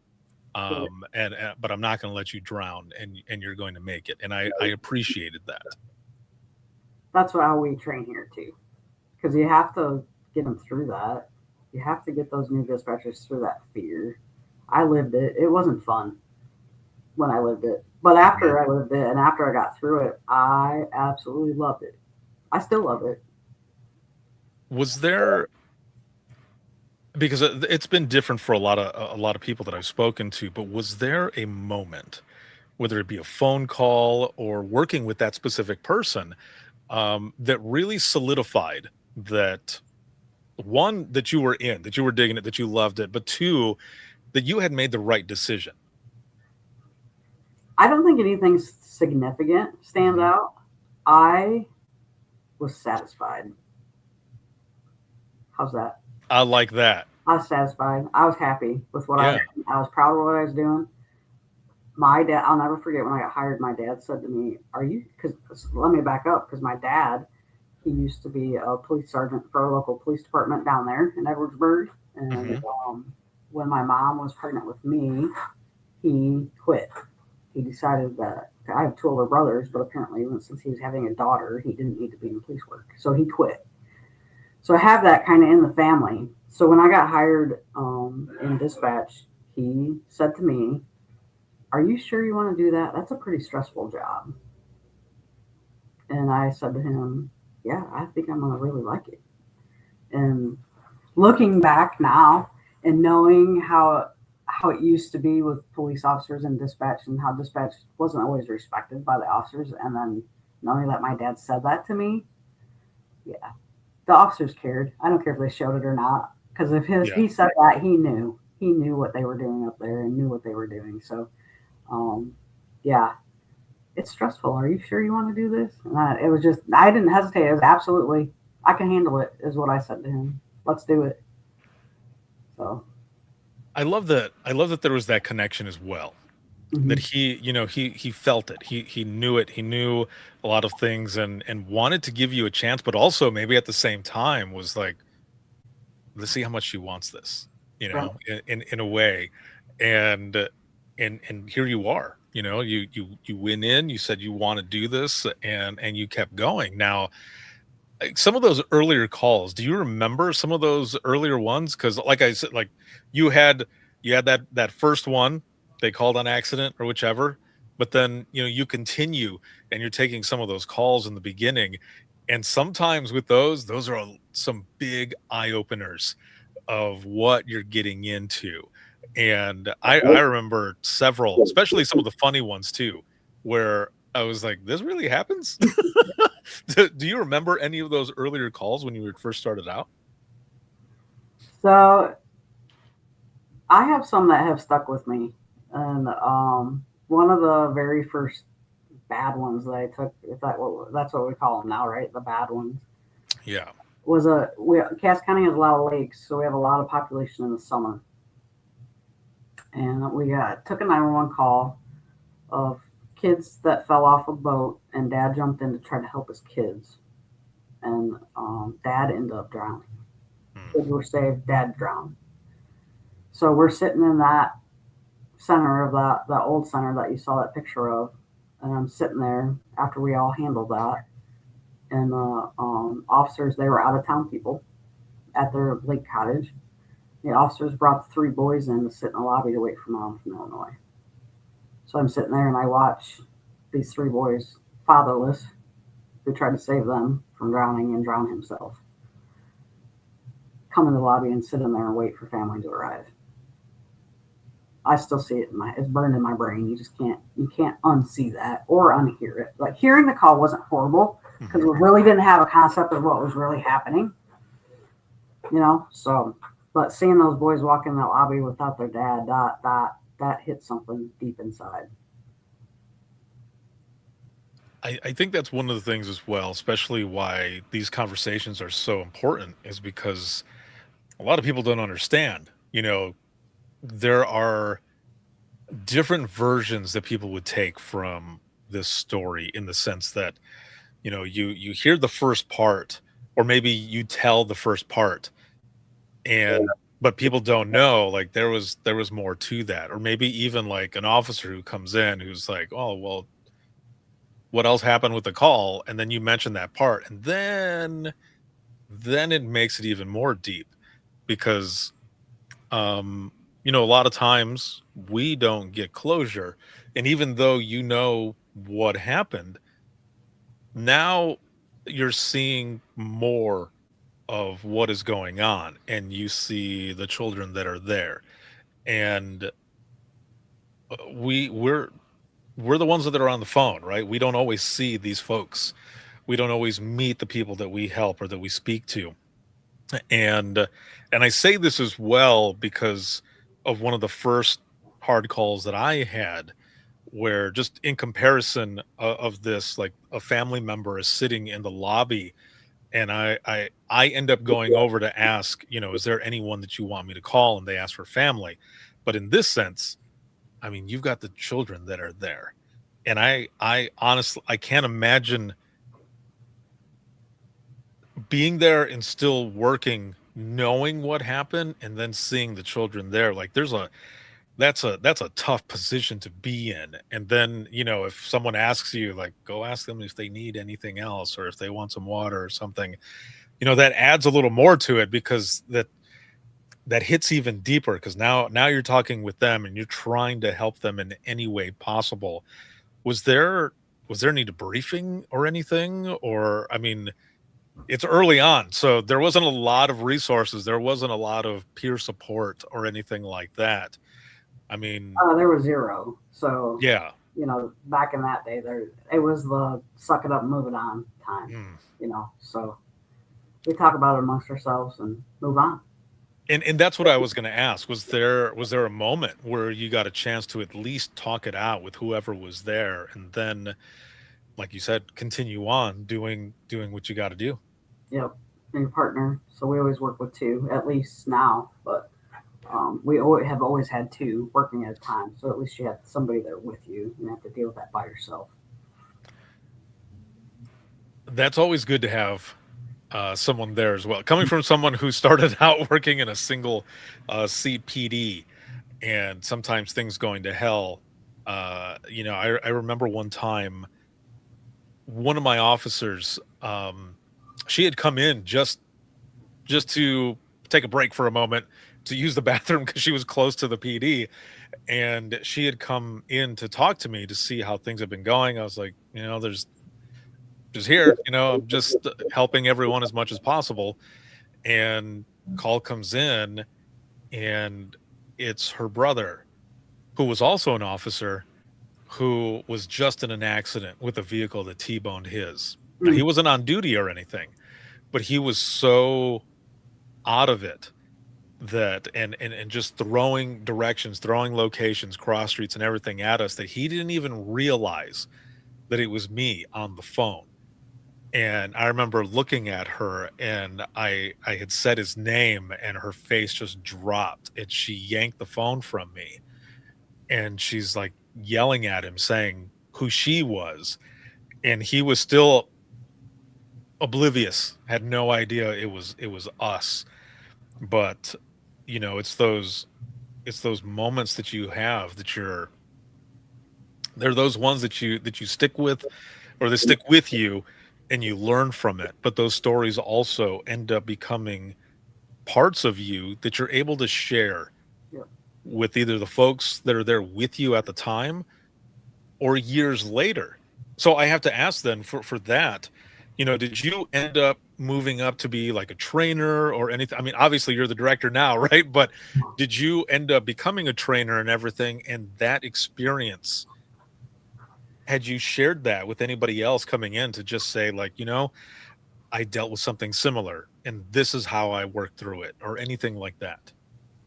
Speaker 3: and but I'm not going to let you drown, and you're going to make it, and I appreciated that.
Speaker 5: That's how we train here too, because you have to get them through that. You have to get those new dispatchers through that fear. I lived it. It wasn't fun when I lived it, but after I lived it and after I got through it, I absolutely loved it. I still love it.
Speaker 3: Was there, because it's been different for a lot of people that I've spoken to, but was there a moment, whether it be a phone call or working with that specific person, that really solidified that, one, that you were that you were digging it, that you loved it, but two, that you had made the right decision?
Speaker 5: I don't think anything significant stands out. I was satisfied. How's that?
Speaker 3: I like that.
Speaker 5: I was satisfied. I was happy with what
Speaker 3: Yeah.
Speaker 5: I was proud of what I was doing. My dad, I'll never forget when I got hired, my dad said to me, because let me back up, because my dad, he used to be a police sergeant for a local police department down there in Edwardsburg. And when my mom was pregnant with me, he quit. He decided that I have 2 older brothers, but apparently since he was having a daughter, he didn't need to be in police work. So he quit. So I have that kind of in the family. So when I got hired in dispatch, he said to me, "Are you sure you want to do that? That's a pretty stressful job." And I said to him, "Yeah, I think I'm going to really like it." And looking back now and knowing how it used to be with police officers and dispatch, and how dispatch wasn't always respected by the officers, and then knowing that my dad said that to me, yeah, the officers cared. I don't care if they showed it or not, because if
Speaker 3: Yeah.
Speaker 5: he said that, he knew what they were doing up there and knew what they were doing. So, yeah, it's stressful. Are you sure you want to do this? And it was just, I didn't hesitate. It was absolutely, I can handle it, is what I said to him. Let's do it. So
Speaker 3: I love that. I love that there was that connection as well. That he, he felt it. He knew it. He knew a lot of things and wanted to give you a chance, but also maybe at the same time was like, let's see how much she wants this,
Speaker 5: right.
Speaker 3: in a way. And and here you are, you went in, you said you want to do this, and you kept going. Now, like, some of those earlier calls, do you remember some of those earlier ones? Because like I said, like you had that first one, they called on accident or whichever, but then you continue and you're taking some of those calls in the beginning, and sometimes with those are some big eye openers of what you're getting into. And I remember several, especially some of the funny ones too, where I was like, this really happens. Do you remember any of those earlier calls when you were first started out?
Speaker 5: So I have some that have stuck with me, and one of the very first bad ones that I took, that's what we call them now, right? The bad ones
Speaker 3: Yeah.
Speaker 5: was Cass County has a lot of lakes, so we have a lot of population in the summer, and we took a 911 call of kids that fell off a boat, and Dad jumped in to try to help his kids, and Dad ended up drowning. Kids were saved, Dad drowned. So we're sitting in that center of that old center that you saw that picture of, and I'm sitting there after we all handled that, and the officers, they were out of town people at their lake cottage. The officers brought the three boys in to sit in the lobby to wait for Mom from Illinois. So I'm sitting there and I watch these three boys, fatherless, who tried to save them from drowning and drown himself, come in the lobby and sit in there and wait for family to arrive. I still see it it's burned in my brain. You can't unsee that or unhear it. Like, hearing the call wasn't horrible because we really didn't have a concept of what was really happening, so, but seeing those boys walk in that lobby without their dad, that hit something deep inside.
Speaker 3: I think that's one of the things as well, especially why these conversations are so important, is because a lot of people don't understand. There are different versions that people would take from this story, in the sense that you hear the first part, or maybe you tell the first part, but people don't know, like, there was more to that. Or maybe even like an officer who comes in who's like, oh well, what else happened with the call, and then you mention that part, and then it makes it even more deep, because a lot of times we don't get closure. And even though what happened, now you're seeing more of what is going on, and you see the children that are there. And we're the ones that are on the phone, right? We don't always see these folks. We don't always meet the people that we help or that we speak to. And I say this as well because of one of the first hard calls that I had, where, just in comparison of this, like, a family member is sitting in the lobby, and I end up going over to ask, is there anyone that you want me to call? And they ask for family. But in this sense, I mean, you've got the children that are there. And I honestly, I can't imagine being there and still working, knowing what happened, and then seeing the children there. Like, that's a tough position to be in. And then, if someone asks you, like, go ask them if they need anything else, or if they want some water or something, that adds a little more to it, because that hits even deeper, because now you're talking with them and you're trying to help them in any way possible. Was there any debriefing or anything? Or, I mean, it's early on, so there wasn't a lot of resources. There wasn't a lot of peer support or anything like that. I mean,
Speaker 5: There was zero. So,
Speaker 3: yeah.
Speaker 5: back in that day, it was the suck it up, move it on time.
Speaker 3: Mm.
Speaker 5: So we talk about it amongst ourselves and move on.
Speaker 3: And that's what I was going to ask. Was there a moment where you got a chance to at least talk it out with whoever was there, and then, like you said, continue on doing what you got to do?
Speaker 5: Yep, and your partner. So we always work with two, at least now. But we have always had two working at a time. So at least you have somebody there with you. You don't have to deal with that by yourself.
Speaker 3: That's always good to have someone there as well. Coming from someone who started out working in a single CPD, and sometimes things going to hell. I remember one time, one of my officers, she had come in just to take a break for a moment to use the bathroom because she was close to the PD, and she had come in to talk to me to see how things have been going. I was like, there's just here, I'm just helping everyone as much as possible. And call comes in, and it's her brother, who was also an officer, who was just in an accident with a vehicle that T-boned his. Now, he wasn't on duty or anything, but he was so out of it that and just throwing directions, throwing locations, cross streets and everything at us, that he didn't even realize that it was me on the phone. And I remember looking at her, and I had said his name, and her face just dropped, and she yanked the phone from me, and she's like yelling at him, saying who she was, and he was still oblivious, had no idea it was us. But it's those moments that you have that they're those ones that you stick with, or they stick with you, and you learn from it. But those stories also end up becoming parts of you that you're able to share with either the folks that are there with you at the time or years later. So I have to ask then, for that, did you end up moving up to be like a trainer or anything? I mean, obviously you're the director now, right? But did you end up becoming a trainer and everything? And that experience, had you shared that with anybody else coming in to just say, like, I dealt with something similar and this is how I worked through it, or anything like that?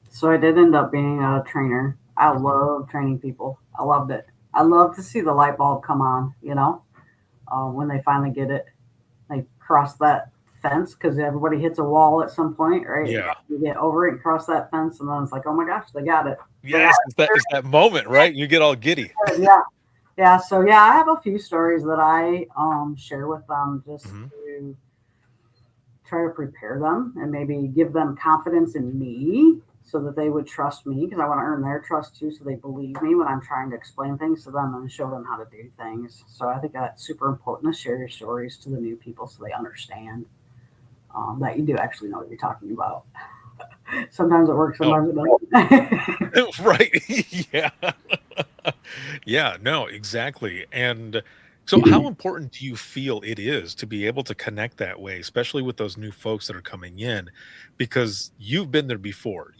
Speaker 5: So I did end up being a trainer. I love training people. I loved it. I love to see the light bulb come on, when they finally get it. They cross that fence, because everybody hits a wall at some point, right?
Speaker 3: Yeah.
Speaker 5: You get over it and cross that fence, and then it's like, oh my gosh, they got it.
Speaker 3: Yes, it's that moment, right? You get all giddy.
Speaker 5: Yeah. So I have a few stories that I share with them, just to try to prepare them and maybe give them confidence in me, so that they would trust me, because I want to earn their trust too, so they believe me when I'm trying to explain things to them and show them how to do things. So I think that's super important, to share your stories to the new people so they understand that you do actually know what you're talking about. Sometimes it works, sometimes it doesn't.
Speaker 3: Right. Yeah. Yeah, no, exactly. And so how important do you feel it is to be able to connect that way, especially with those new folks that are coming in? Because you've been there before,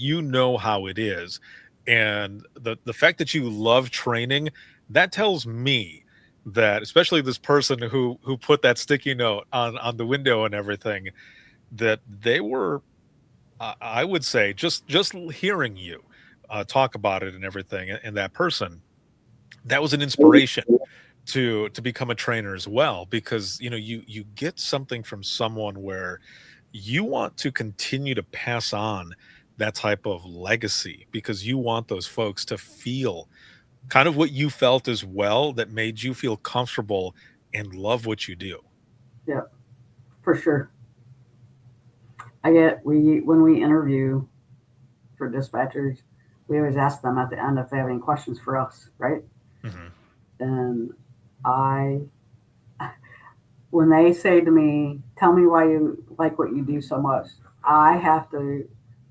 Speaker 3: how it is. And the fact that you love training, that tells me that, especially this person who put that sticky note on the window and everything, that they were, I would say, just hearing you talk about it and everything, and that person, that was an inspiration to become a trainer as well, because you get something from someone where you want to continue to pass on that type of legacy, because you want those folks to feel kind of what you felt as well, that made you feel comfortable and love what you do.
Speaker 5: Yeah, for sure. When we interview for dispatchers, we always ask them at the end if they have any questions for us, right? And when they say to me, tell me why you like what you do so much, I have to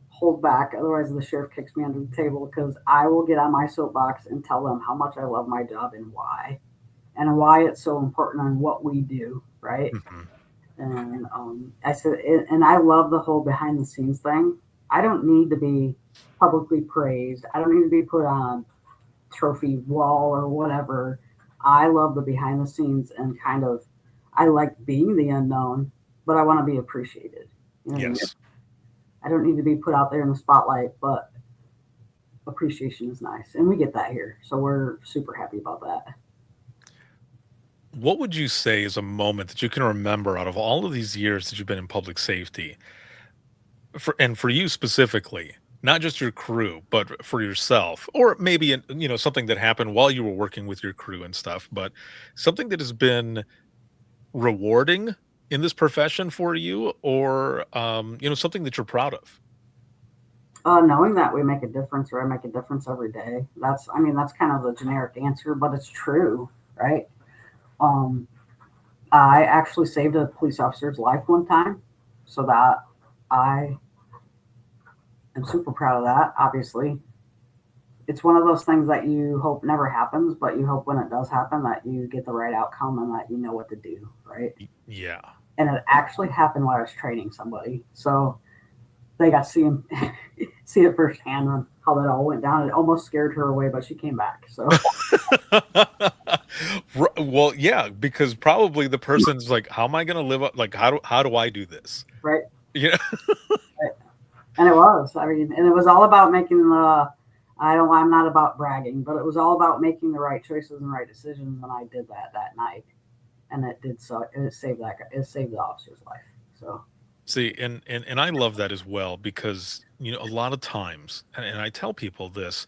Speaker 5: hold back. Otherwise the sheriff kicks me under the table, because I will get on my soapbox and tell them how much I love my job and why it's so important and what we do, right? And I said, and I love the whole behind the scenes thing. I don't need to be publicly praised. I don't need to be put on a trophy wall or whatever. I love the behind the scenes and kind of, I like being the unknown, but I want to be appreciated. You know what I mean?
Speaker 3: Yes.
Speaker 5: I don't need to be put out there in the spotlight, but appreciation is nice. And we get that here. So we're super happy about that.
Speaker 3: What would you say is a moment that you can remember out of all of these years that you've been in public safety, for you specifically, not just your crew, but for yourself, or maybe something that happened while you were working with your crew and stuff, but something that has been rewarding in this profession for you, or something that you're proud of?
Speaker 5: Knowing that we make a difference, or I make a difference every day. That's kind of the generic answer, but it's true, right? I actually saved a police officer's life one time, so that I am super proud of that. Obviously, it's one of those things that you hope never happens, but you hope when it does happen that you get the right outcome and that you know what to do, right?
Speaker 3: Yeah.
Speaker 5: And it actually happened while I was training somebody, so they got to see it firsthand on how that all went down. It almost scared her away, but she came back. So,
Speaker 3: Well, yeah, because probably the person's like, how am I going to live up? Like, how do I do this?
Speaker 5: right.
Speaker 3: Yeah.
Speaker 5: Right. And it was, and it was all about making I'm not about bragging, but it was all about making the right choices and right decisions when I did that night. And it did, so it saved the officer's life. So.
Speaker 3: See, and I love that as well, because a lot of times, and I tell people this,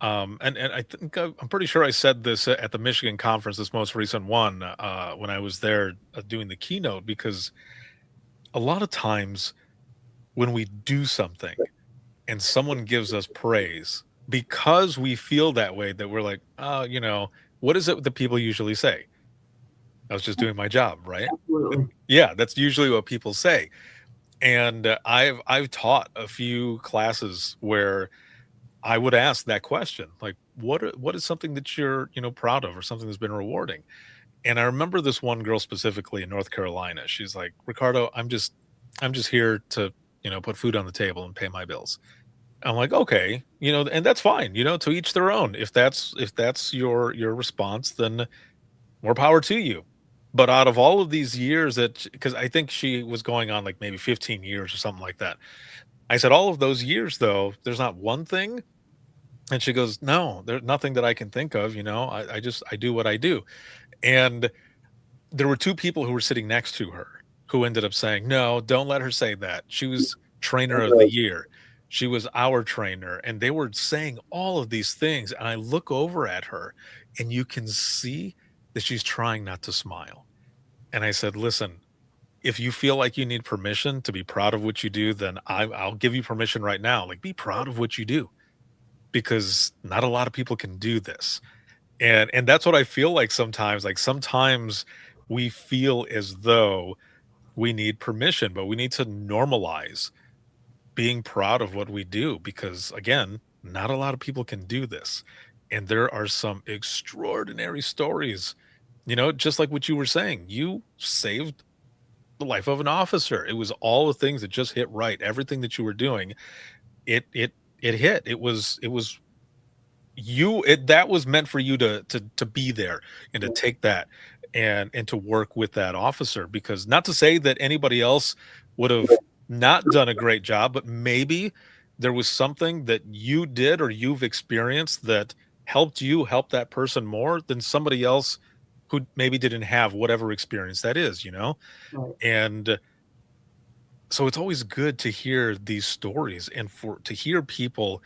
Speaker 3: and I think I'm pretty sure I said this at the Michigan conference, this most recent one, when I was there doing the keynote, because a lot of times when we do something and someone gives us praise, because we feel that way, that we're like, oh, what is it that people usually say? I was just doing my job, right?
Speaker 5: Absolutely.
Speaker 3: Yeah, that's usually what people say. And I've taught a few classes where I would ask that question, like, what is something that you're proud of, or something that's been rewarding? And I remember this one girl specifically in North Carolina. She's like, Ricardo, I'm just here to put food on the table and pay my bills. I'm like, okay, and that's fine, to each their own. If that's your response, then more power to you. But out of all of these years, because I think she was going on like maybe 15 years or something like that. I said, all of those years though, there's not one thing. And she goes, no, there's nothing that I can think of. I do what I do. And there were two people who were sitting next to her who ended up saying, no, don't let her say that. She was trainer of the year. She was our trainer. And they were saying all of these things. And I look over at her and you can see that she's trying not to smile. And I said, listen, if you feel like you need permission to be proud of what you do, then I'll give you permission right now. Like, be proud of what you do, because not a lot of people can do this. And that's what I feel like sometimes. Like, sometimes we feel as though we need permission, but we need to normalize being proud of what we do, because again, not a lot of people can do this. And there are some extraordinary stories, just like what you were saying. You saved the life of an officer. It was all the things that just hit right. Everything that you were doing, it hit. It was that was meant for you to be there and to take that and to work with that officer. Because, not to say that anybody else would have not done a great job, but maybe there was something that you did or you've experienced that helped help that person more than somebody else who maybe didn't have whatever experience that is.
Speaker 5: Right.
Speaker 3: And so it's always good to hear these stories, and to hear people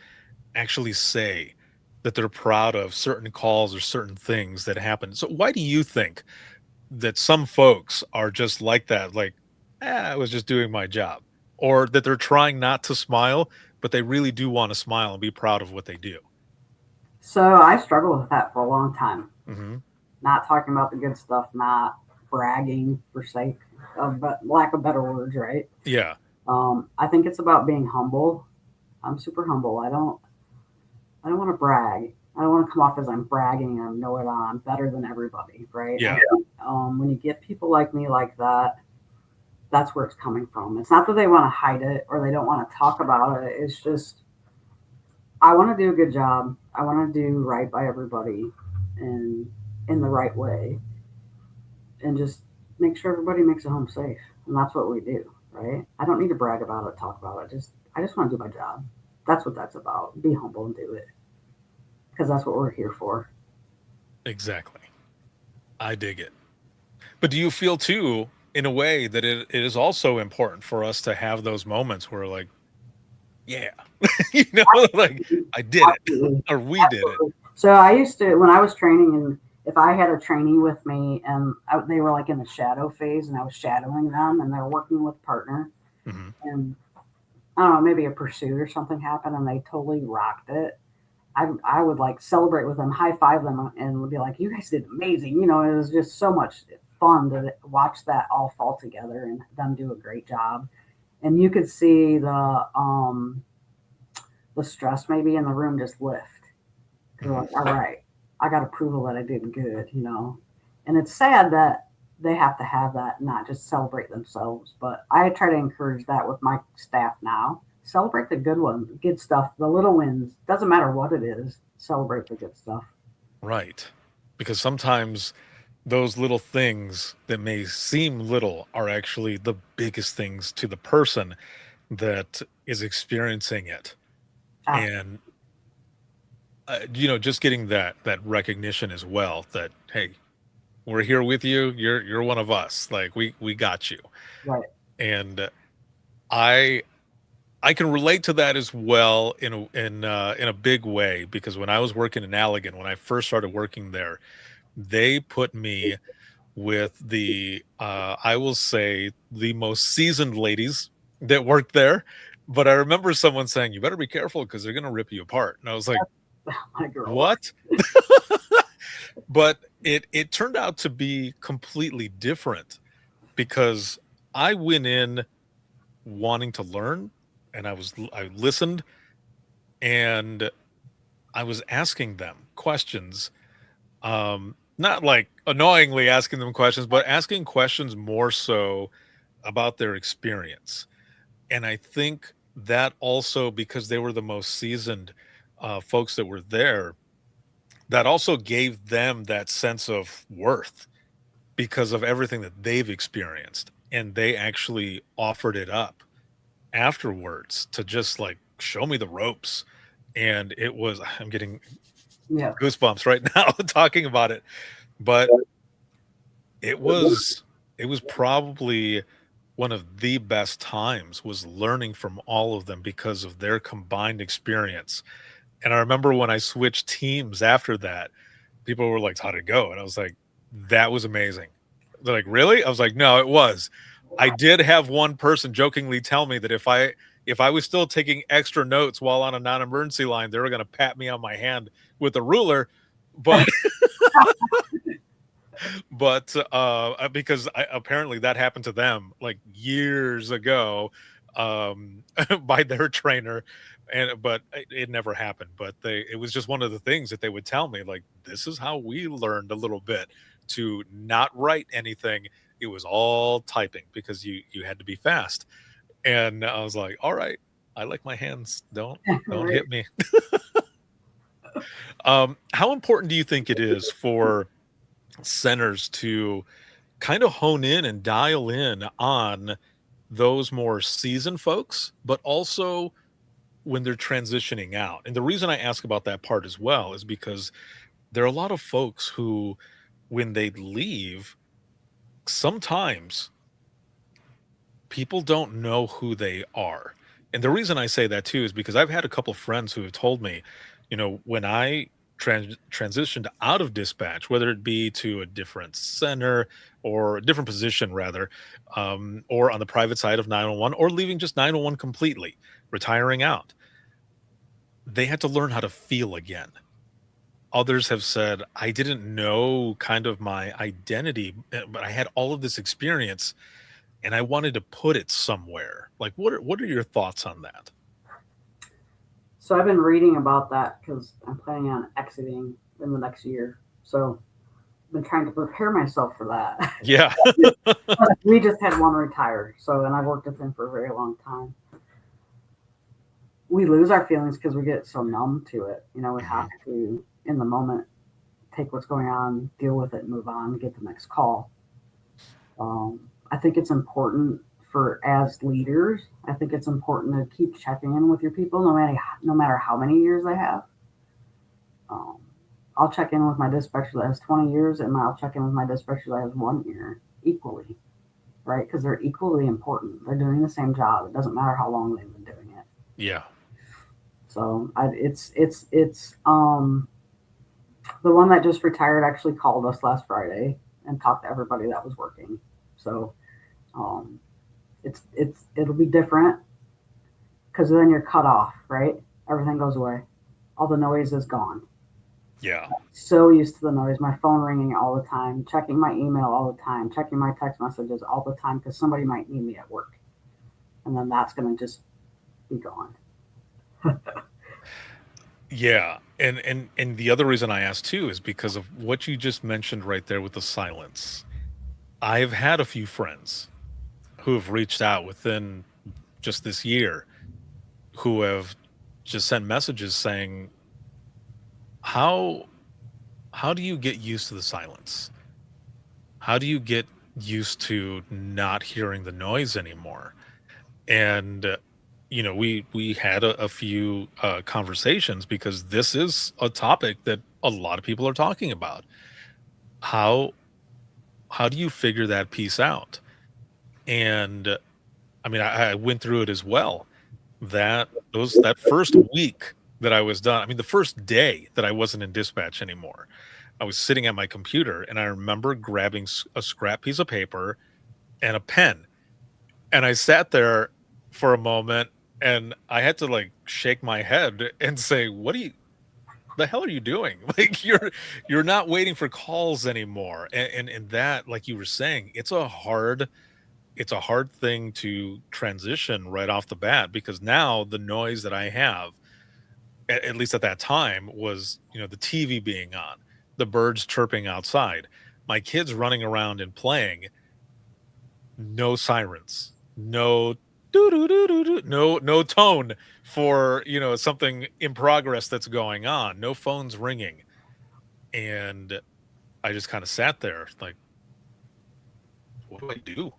Speaker 3: actually say that they're proud of certain calls or certain things that happen. So why do you think that some folks are just like that? Like, I was just doing my job, or that they're trying not to smile, but they really do want to smile and be proud of what they do?
Speaker 5: So I struggled with that for a long time.
Speaker 3: Mm-hmm.
Speaker 5: Not talking about the good stuff, not bragging for sake of lack of better words, right?
Speaker 3: Yeah.
Speaker 5: I think it's about being humble. I'm super humble. I don't want to brag. I don't want to come off as I'm bragging and I'm better than everybody, right?
Speaker 3: Yeah.
Speaker 5: When you get people like me like that, that's where it's coming from. It's not that they want to hide it or they don't want to talk about it. It's just, I want to do a good job. I want to do right by everybody and in the right way and just make sure everybody makes it home safe. And that's what we do, right? I don't need to brag about it, talk about it. I just want to do my job. That's what that's about. Be humble and do it because that's what we're here for.
Speaker 3: Exactly. I dig it. But do you feel too, in a way, that it is also important for us to have those moments where, like, yeah, like I did it
Speaker 5: Absolutely.
Speaker 3: or we did it.
Speaker 5: Absolutely. So I used to, when I was training, and if I had a trainee with me and they were like in the shadow phase and I was shadowing them and they're working with a partner
Speaker 3: Mm-hmm.
Speaker 5: and I don't know, maybe a pursuit or something happened and they totally rocked it. I would like celebrate with them, high five them, and be like, "You guys did amazing!" It was just so much fun to watch that all fall together and them do a great job. And you could see the stress maybe in the room just lift because like, all right, I got approval that I did good. And it's sad that they have to have that, not just celebrate themselves. But I try to encourage that with my staff now. Celebrate the good ones, good stuff, the little wins. Doesn't matter what it is. Celebrate the good stuff.
Speaker 3: Right. Because sometimes those little things that may seem little are actually the biggest things to the person that is experiencing it. And just getting that recognition as well, that hey, we're here with you, you're one of us, like we got you.
Speaker 5: Right.
Speaker 3: And I can relate to that as well in a big way, because when I was working in Allegan, when I first started working there, they put me with the I will say the most seasoned ladies that worked there. But I remember someone saying, "You better be careful because they're going to rip you apart." And I was like,
Speaker 5: My girl.
Speaker 3: "What?" But it turned out to be completely different, because I went in wanting to learn, and I listened, and I was asking them questions, not like annoyingly asking them questions, but asking questions more so about their experience. And I think that also, because they were the most seasoned folks that were there, that also gave them that sense of worth because of everything that they've experienced. And they actually offered it up afterwards to just like show me the ropes. And I'm getting goosebumps right now talking about it. But it was probably one of the best times, was learning from all of them because of their combined experience. And I remember when I switched teams after that, people were like, "How'd it go?" And I was like, "That was amazing." They're like, "Really?" I was like, "No, it was." I did have one person jokingly tell me that if I was still taking extra notes while on a non-emergency line, they were going to pat me on my hand with a ruler. But because apparently that happened to them like years ago, by their trainer, but it never happened. But it was just one of the things that they would tell me, like, this is how we learned a little bit to not write anything. It was all typing because you had to be fast. And I was like, all right, I like my hands. Don't hit me. How important do you think it is for centers to kind of hone in and dial in on those more seasoned folks, but also when they're transitioning out? And the reason I ask about that part as well is because there are a lot of folks who, when they leave, sometimes people don't know who they are. And the reason I say that too is because I've had a couple of friends who have told me, when I transitioned out of dispatch, whether it be to a different center or a different position rather, or on the private side of 911, or leaving just 911 completely, retiring out, they had to learn how to feel again. Others have said, I didn't know kind of my identity, but I had all of this experience and I wanted to put it somewhere. Like, what are your thoughts on that?
Speaker 5: So I've been reading about that because I'm planning on exiting in the next year. So been trying to prepare myself for that.
Speaker 3: Yeah.
Speaker 5: We just had one retire, and I worked with him for a very long time. We lose our feelings because we get so numb to it. We have to, in the moment, take what's going on, deal with it, move on, get the next call. I think it's important as leaders. I think it's important to keep checking in with your people, no matter how many years they have. I'll check in with my dispatcher that has 20 years, and I'll check in with my dispatcher that has 1 year equally, right? Because they're equally important. They're doing the same job. It doesn't matter how long they've been doing it.
Speaker 3: Yeah.
Speaker 5: So it's the one that just retired actually called us last Friday and talked to everybody that was working. So it'll be different because then you're cut off, right? Everything goes away. All the noise is gone.
Speaker 3: Yeah.
Speaker 5: So used to the noise, my phone ringing all the time, checking my email all the time, checking my text messages all the time because somebody might need me at work. And then that's going to just be gone.
Speaker 3: Yeah. And the other reason I asked too is because of what you just mentioned right there with the silence. I've had a few friends who have reached out within just this year who have just sent messages saying, how do you get used to the silence? How do you get used to not hearing the noise anymore? And we had a few conversations because this is a topic that a lot of people are talking about. How do you figure that piece out? And I mean, I went through it as well. That first week that I was done, I mean, the first day that I wasn't in dispatch anymore, I was sitting at my computer and I remember grabbing a scrap piece of paper and a pen. And I sat there for a moment and I had to like shake my head and say, the hell are you doing? Like you're not waiting for calls anymore. And that, like you were saying, it's a hard thing to transition right off the bat because now the noise that I have, at least at that time, was, the TV being on, the birds chirping outside, my kids running around and playing, no sirens, no doo-doo-doo-doo-doo, no tone for, something in progress that's going on, no phones ringing. And I just kind of sat there like, what do I do?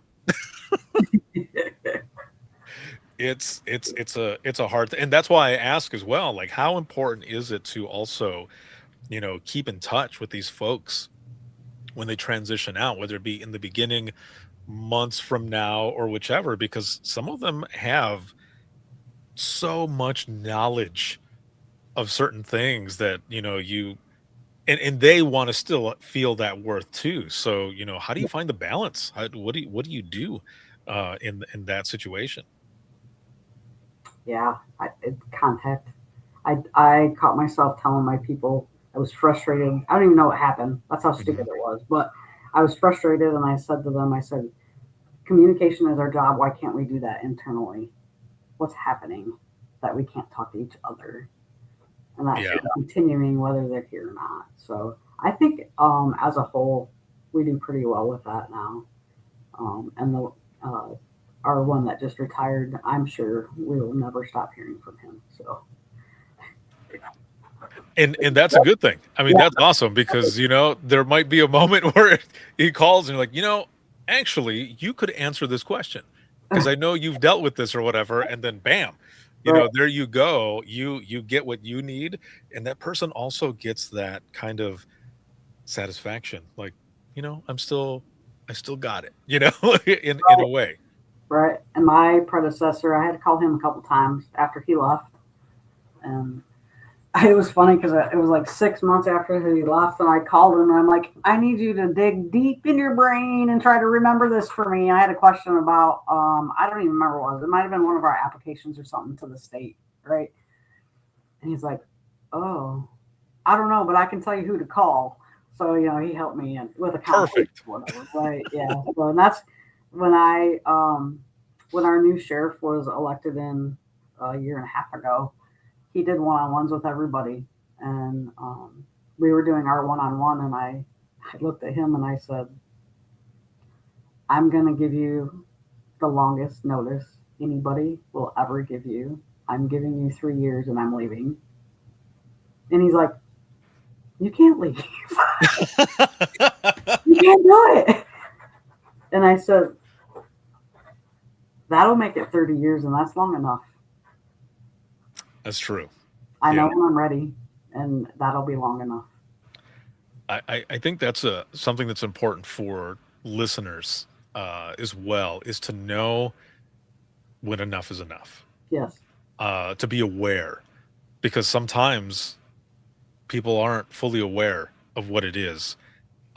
Speaker 3: It's a hard thing. And that's why I ask as well, like, how important is it to also, keep in touch with these folks when they transition out, whether it be in the beginning, months from now, or whichever, because some of them have so much knowledge of certain things that, and they want to still feel that worth too. So, how do you find the balance? What do you do in that situation?
Speaker 5: Yeah, contact. I caught myself telling my people I was frustrated. I don't even know what happened. That's how stupid it was. But I was frustrated, and I said to them, communication is our job. Why can't we do that internally? What's happening that we can't talk to each other? And that should be continuing whether they're here or not. So I think as a whole, we do pretty well with that now. And our one that just retired, I'm sure we will never stop hearing from him. So.
Speaker 3: And that's a good thing. I mean, that's awesome because, there might be a moment where he calls and you're like, actually, you could answer this question because I know you've dealt with this or whatever. And then bam, there you go. You get what you need. And that person also gets that kind of satisfaction. Like, I still got it, in a way.
Speaker 5: Right. And my predecessor, I had to call him a couple times after he left. And it was funny because it was like 6 months after he left, and I called him and I'm like, I need you to dig deep in your brain and try to remember this for me. I had a question about, I don't even remember what it was. It might have been one of our applications or something to the state, right? And he's like, oh, I don't know, but I can tell you who to call. So, he helped me with a
Speaker 3: perfect.
Speaker 5: Whatever, right? Yeah. So, and that's when when our new sheriff was elected in a year and a half ago. He did one-on-ones with everybody, and we were doing our one-on-one, and I I looked at him and I said, I'm going to give you the longest notice anybody will ever give you. I'm giving you 3 years and I'm leaving. And he's like, you can't leave. You can't do it. And I said, that'll make it 30 years and that's long enough.
Speaker 3: That's true.
Speaker 5: I know when I'm ready and that'll be long enough.
Speaker 3: I think that's something that's important for listeners as well, is to know when enough is enough.
Speaker 5: Yes.
Speaker 3: To be aware, because sometimes people aren't fully aware of what it is.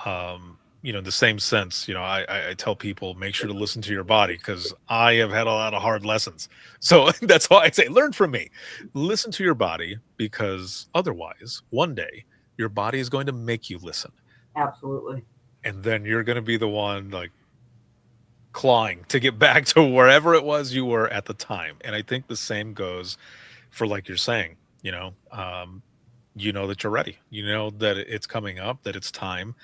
Speaker 3: In the same sense, I tell people, make sure to listen to your body, because I have had a lot of hard lessons. So that's why I say, learn from me. Listen to your body, because otherwise, one day, your body is going to make you listen.
Speaker 5: Absolutely.
Speaker 3: And then you're going to be the one like clawing to get back to wherever it was you were at the time. And I think the same goes for, like you're saying, that you're ready, that it's coming up, that it's time.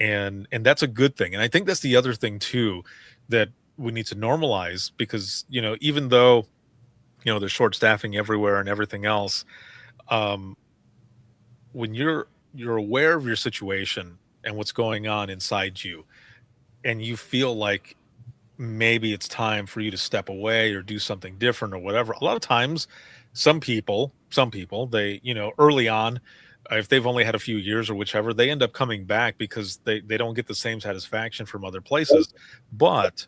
Speaker 3: And that's a good thing. And I think that's the other thing too, that we need to normalize, because, even though, there's short staffing everywhere and everything else, when you're aware of your situation and what's going on inside you, and you feel like maybe it's time for you to step away or do something different or whatever. A lot of times, some people, they, early on, if they've only had a few years or whichever, they end up coming back because they don't get the same satisfaction from other places. But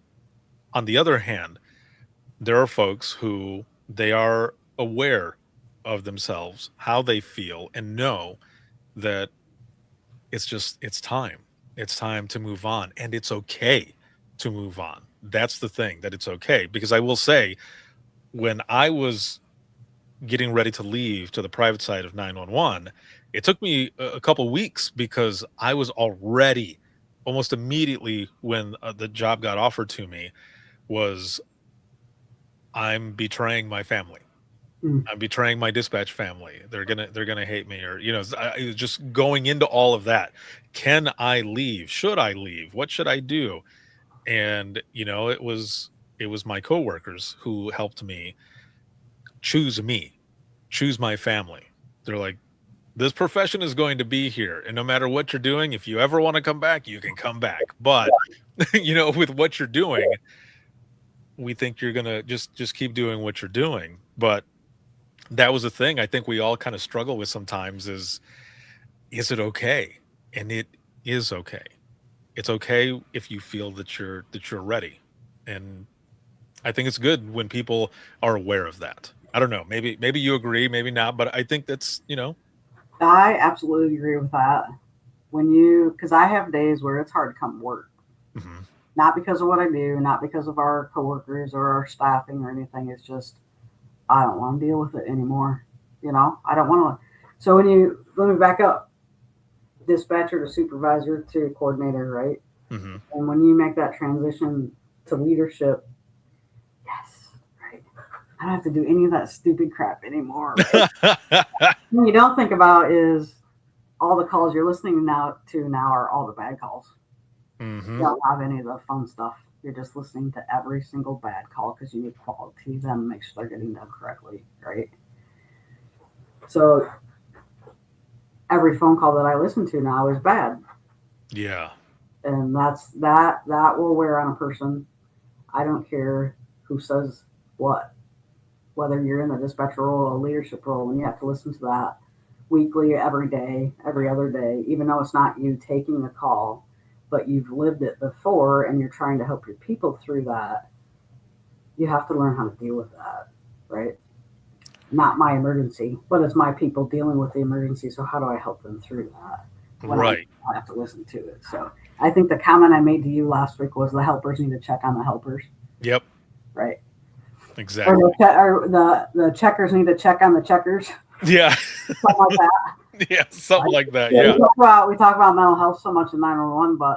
Speaker 3: on the other hand, there are folks who they are aware of themselves, how they feel, and know that it's time. It's time to move on, and it's okay to move on. That's the thing, that it's okay. Because I will say, when I was getting ready to leave to the private side of 911, it took me a couple weeks, because I was already, almost immediately when the job got offered to me, was, I'm betraying my family. I'm betraying my dispatch family. They're gonna hate me, or I was just going into all of that. Can I leave? Should I leave? What should I do? And it was my coworkers who helped me choose my family. They're like, this profession is going to be here, and no matter what you're doing, if you ever want to come back, you can come back. But with what you're doing, we think you're gonna just keep doing what you're doing. But that was a thing I think we all kind of struggle with sometimes, is it okay? And it is okay. It's okay if you feel that you're ready. And I think it's good when people are aware of that. I don't know, maybe you agree, maybe not, but I think that's,
Speaker 5: I absolutely agree with that. Because I have days where it's hard to come to work.
Speaker 3: Mm-hmm.
Speaker 5: Not because of what I do, not because of our coworkers or our staffing or anything. It's just, I don't want to deal with it anymore. I don't want to. So let me back up. Dispatcher to supervisor to coordinator, right?
Speaker 3: Mm-hmm.
Speaker 5: And when you make that transition to leadership, yes, right? I don't have to do any of that stupid crap anymore. Right? What you don't think about is all the calls you're listening to now are all the bad calls.
Speaker 3: Mm-hmm.
Speaker 5: You don't have any of the fun stuff. You're just listening to every single bad call because you need to quality them and make sure they're getting done correctly, right? So every phone call that I listen to now is bad.
Speaker 3: Yeah.
Speaker 5: And that will wear on a person. I don't care who says what, whether you're in the dispatcher role or a leadership role, and you have to listen to that weekly, every day, every other day, even though it's not you taking the call, but you've lived it before and you're trying to help your people through that. You have to learn how to deal with that, right? Not my emergency, but it's my people dealing with the emergency. So how do I help them through that?
Speaker 3: Right.
Speaker 5: I have to listen to it. So I think the comment I made to you last week was the helpers need to check on the helpers.
Speaker 3: Yep.
Speaker 5: Right.
Speaker 3: Exactly.
Speaker 5: Or the checkers need to check on the checkers.
Speaker 3: Yeah.
Speaker 5: Something like that.
Speaker 3: Yeah, something like that.
Speaker 5: Yeah.
Speaker 3: Yeah.
Speaker 5: We talk about mental health so much in 911,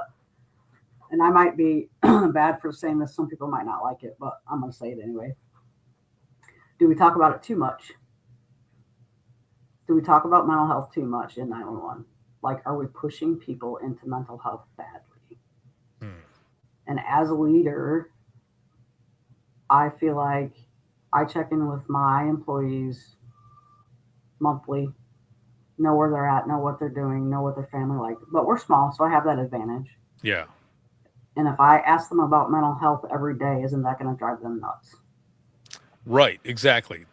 Speaker 5: and I might be bad for saying this. Some people might not like it, but I'm going to say it anyway. Do we talk about it too much? Do we talk about mental health too much in 911? Like, are we pushing people into mental health badly?
Speaker 3: Hmm.
Speaker 5: And as a leader, I feel like I check in with my employees monthly, know where they're at, know what they're doing, know what their family like. But we're small, so I have that advantage.
Speaker 3: Yeah.
Speaker 5: And if I ask them about mental health every day, isn't that going to drive them nuts?
Speaker 3: Right. Exactly.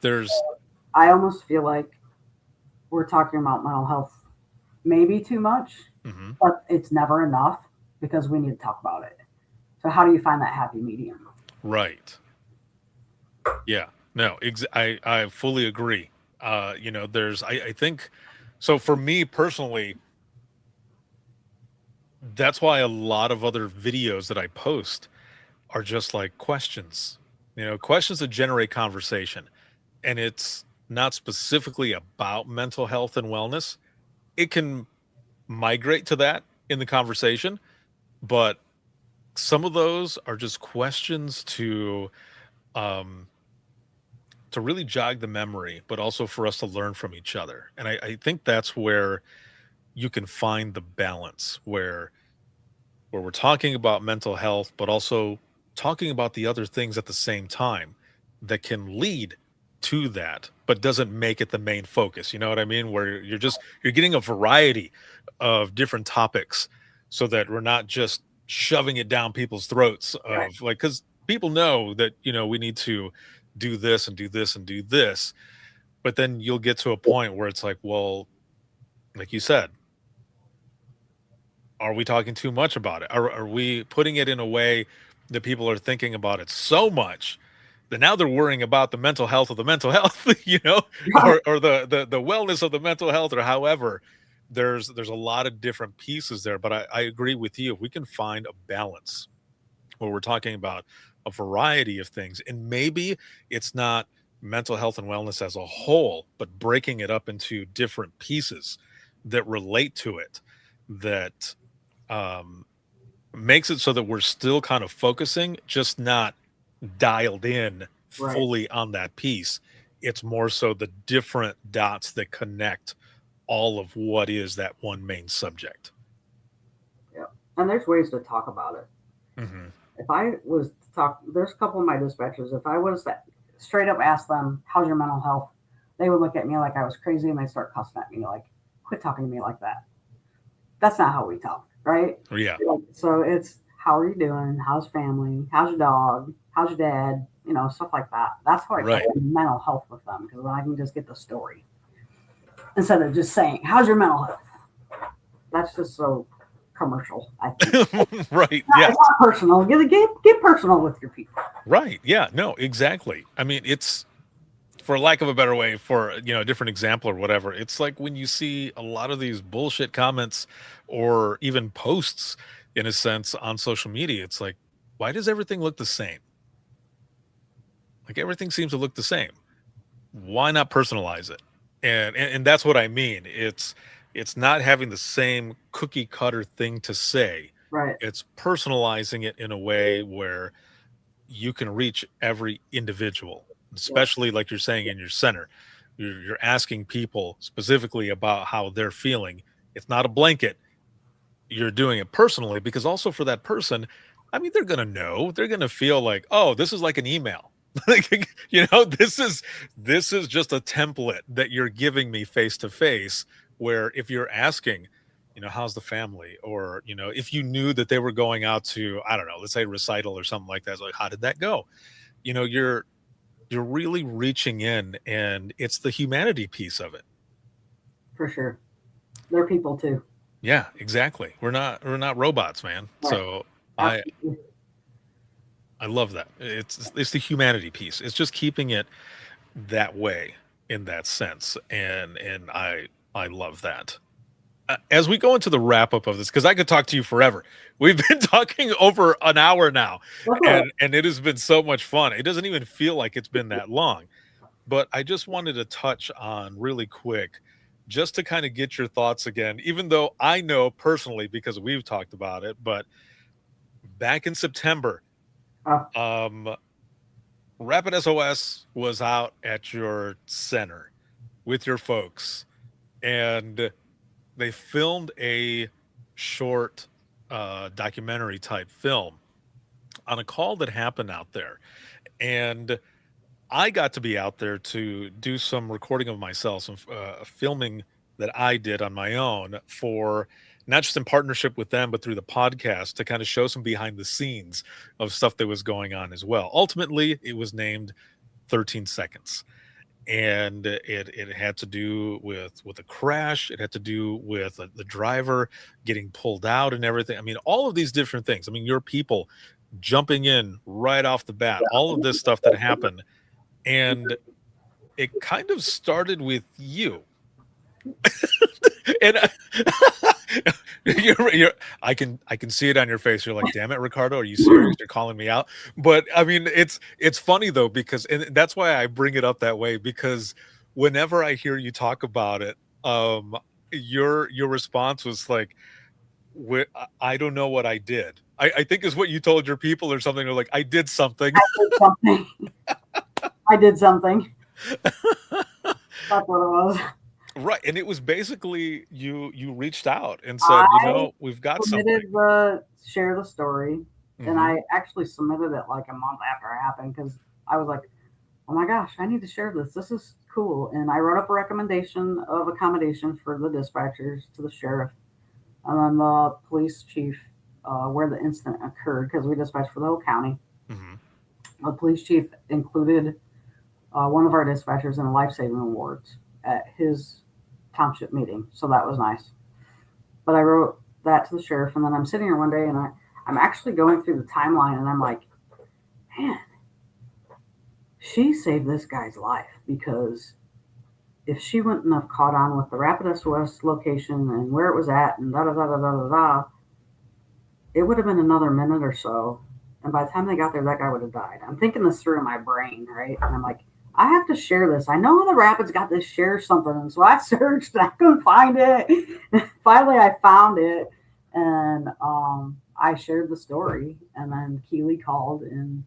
Speaker 5: I almost feel like we're talking about mental health maybe too much,
Speaker 3: Mhm.
Speaker 5: but it's never enough because we need to talk about it. So how do you find that happy medium?
Speaker 3: Right. Yeah. No, I fully agree. I think so for me personally, that's why a lot of other videos that I post are just like questions, questions that generate conversation. And it's not specifically about mental health and wellness. It can migrate to that in the conversation, but some of those are just questions um, to really jog the memory, but also for us to learn from each other. And I think that's where you can find the balance where we're talking about mental health, but also talking about the other things at the same time that can lead to that, but doesn't make it the main focus. You know what I mean? Where you're getting a variety of different topics so that we're not just shoving it down people's throats
Speaker 5: Right.
Speaker 3: of like, because people know that, we need to do this and do this and do this. But then you'll get to a point where it's like, well, like you said, are we talking too much about it? Are we putting it in a way that people are thinking about it so much that now they're worrying about the mental health of the mental health, or the wellness of the mental health, or however. There's a lot of different pieces there, but I agree with you. If we can find a balance where we're talking about a variety of things, and maybe it's not mental health and wellness as a whole, but breaking it up into different pieces that relate to it, that um, makes it so that we're still kind of focusing, just not dialed in
Speaker 5: Right.
Speaker 3: fully on that piece. It's more so the different dots that connect all of what is that one main subject.
Speaker 5: Yeah. And there's ways to talk about it.
Speaker 3: Hmm.
Speaker 5: If I was to talk, there's a couple of my dispatchers, if I was to straight up ask them, how's your mental health? They would look at me like I was crazy and they start cussing at me like, quit talking to me like that. That's not how we talk, right?
Speaker 3: Yeah.
Speaker 5: So it's, how are you doing? How's family? How's your dog? How's your dad? Stuff like that. That's how I talk
Speaker 3: Right.
Speaker 5: about mental health with them, because then I can just get the story instead of just saying, how's your mental health? That's just so commercial, I think.
Speaker 3: Right. Yeah.
Speaker 5: It's not personal. Get personal with your people.
Speaker 3: Right. Yeah. No, exactly. I mean, it's, for lack of a better way, for a different example or whatever, it's like when you see a lot of these bullshit comments or even posts, in a sense, on social media, it's like, why does everything look the same? Like, everything seems to look the same. Why not personalize it? And that's what I mean. It's not having the same cookie cutter thing to say.
Speaker 5: Right.
Speaker 3: It's personalizing it in a way where you can reach every individual, especially like you're saying in your center. You're asking people specifically about how they're feeling. It's not a blanket. You're doing it personally, because also for that person, I mean, they're going to know, they're going to feel like, oh, this is like an email. Like, this is just a template that you're giving me face to face, where if you're asking, how's the family, or, if you knew that they were going out to, I don't know, let's say recital or something like that, it's like, how did that go? You're really reaching in, and it's the humanity piece of it.
Speaker 5: For sure. They're people too.
Speaker 3: Yeah, exactly. We're not robots, man.
Speaker 5: Right.
Speaker 3: So
Speaker 5: Absolutely.
Speaker 3: I love that. It's the humanity piece. It's just keeping it that way, in that sense, and I love that. As we go into the wrap up of this, because I could talk to you forever. We've been talking over an hour now,
Speaker 5: Okay.
Speaker 3: and it has been so much fun. It doesn't even feel like it's been that long. But I just wanted to touch on really quick, just to kind of get your thoughts again, even though I know personally because we've talked about it, but back in September,
Speaker 5: Oh,
Speaker 3: Rapid SOS was out at your center with your folks, and they filmed a short documentary type film on a call that happened out there. And I got to be out there to do some recording of myself, some filming that I did on my own for not just in partnership with them, but through the podcast to kind of show some behind the scenes of stuff that was going on as well. Ultimately, it was named 13 Seconds. And it had to do with a crash. It had to do with the driver getting pulled out and everything. I mean, all of these different things. I mean, your people jumping in right off the bat, all of this stuff that happened. And it kind of started with you. And I can see it on your face. You're like, damn it, Ricardo, are you serious? You're calling me out. But I mean, it's funny though, because, and that's why I bring it up that way, because whenever I hear you talk about it, your response was like, I don't know what I did. I think is what you told your people or something. They're like, I did something.
Speaker 5: I did something. That's what it was.
Speaker 3: Right. And it was basically you reached out and said, we've got something.
Speaker 5: Share the story. Mm-hmm. And I actually submitted it like a month after it happened because I was like, oh my gosh, I need to share this. This is cool. And I wrote up a recommendation of accommodation for the dispatchers to the sheriff and then the police chief where the incident occurred, because we dispatched for the whole county. Mm-hmm. The police chief included one of our dispatchers in the life-saving awards at his township meeting. So that was nice. But I wrote that to the sheriff, and then I'm sitting here one day and I'm actually going through the timeline and I'm like, man, she saved this guy's life, because if she wouldn't have caught on with the Rapid SOS location and where it was at and da-da-da-da-da-da, it would have been another minute or so. And by the time they got there, that guy would have died. I'm thinking this through in my brain, right? And I'm like, I have to share this. I know the Rapids got this share something. And so I searched and I couldn't find it. Finally, I found it. And I shared the story. And then Keely called and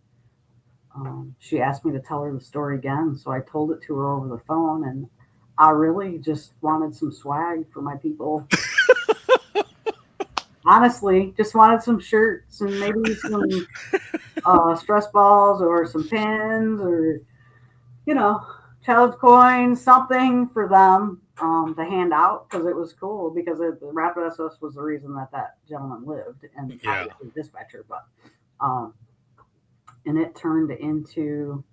Speaker 5: she asked me to tell her the story again. So I told it to her over the phone. And I really just wanted some swag for my people. Honestly, just wanted some shirts and maybe some stress balls or some pins or, child's coins, something for them to hand out, because it was cool, because the Rapid SOS was the reason that gentleman lived and I was his dispatcher. But and it turned into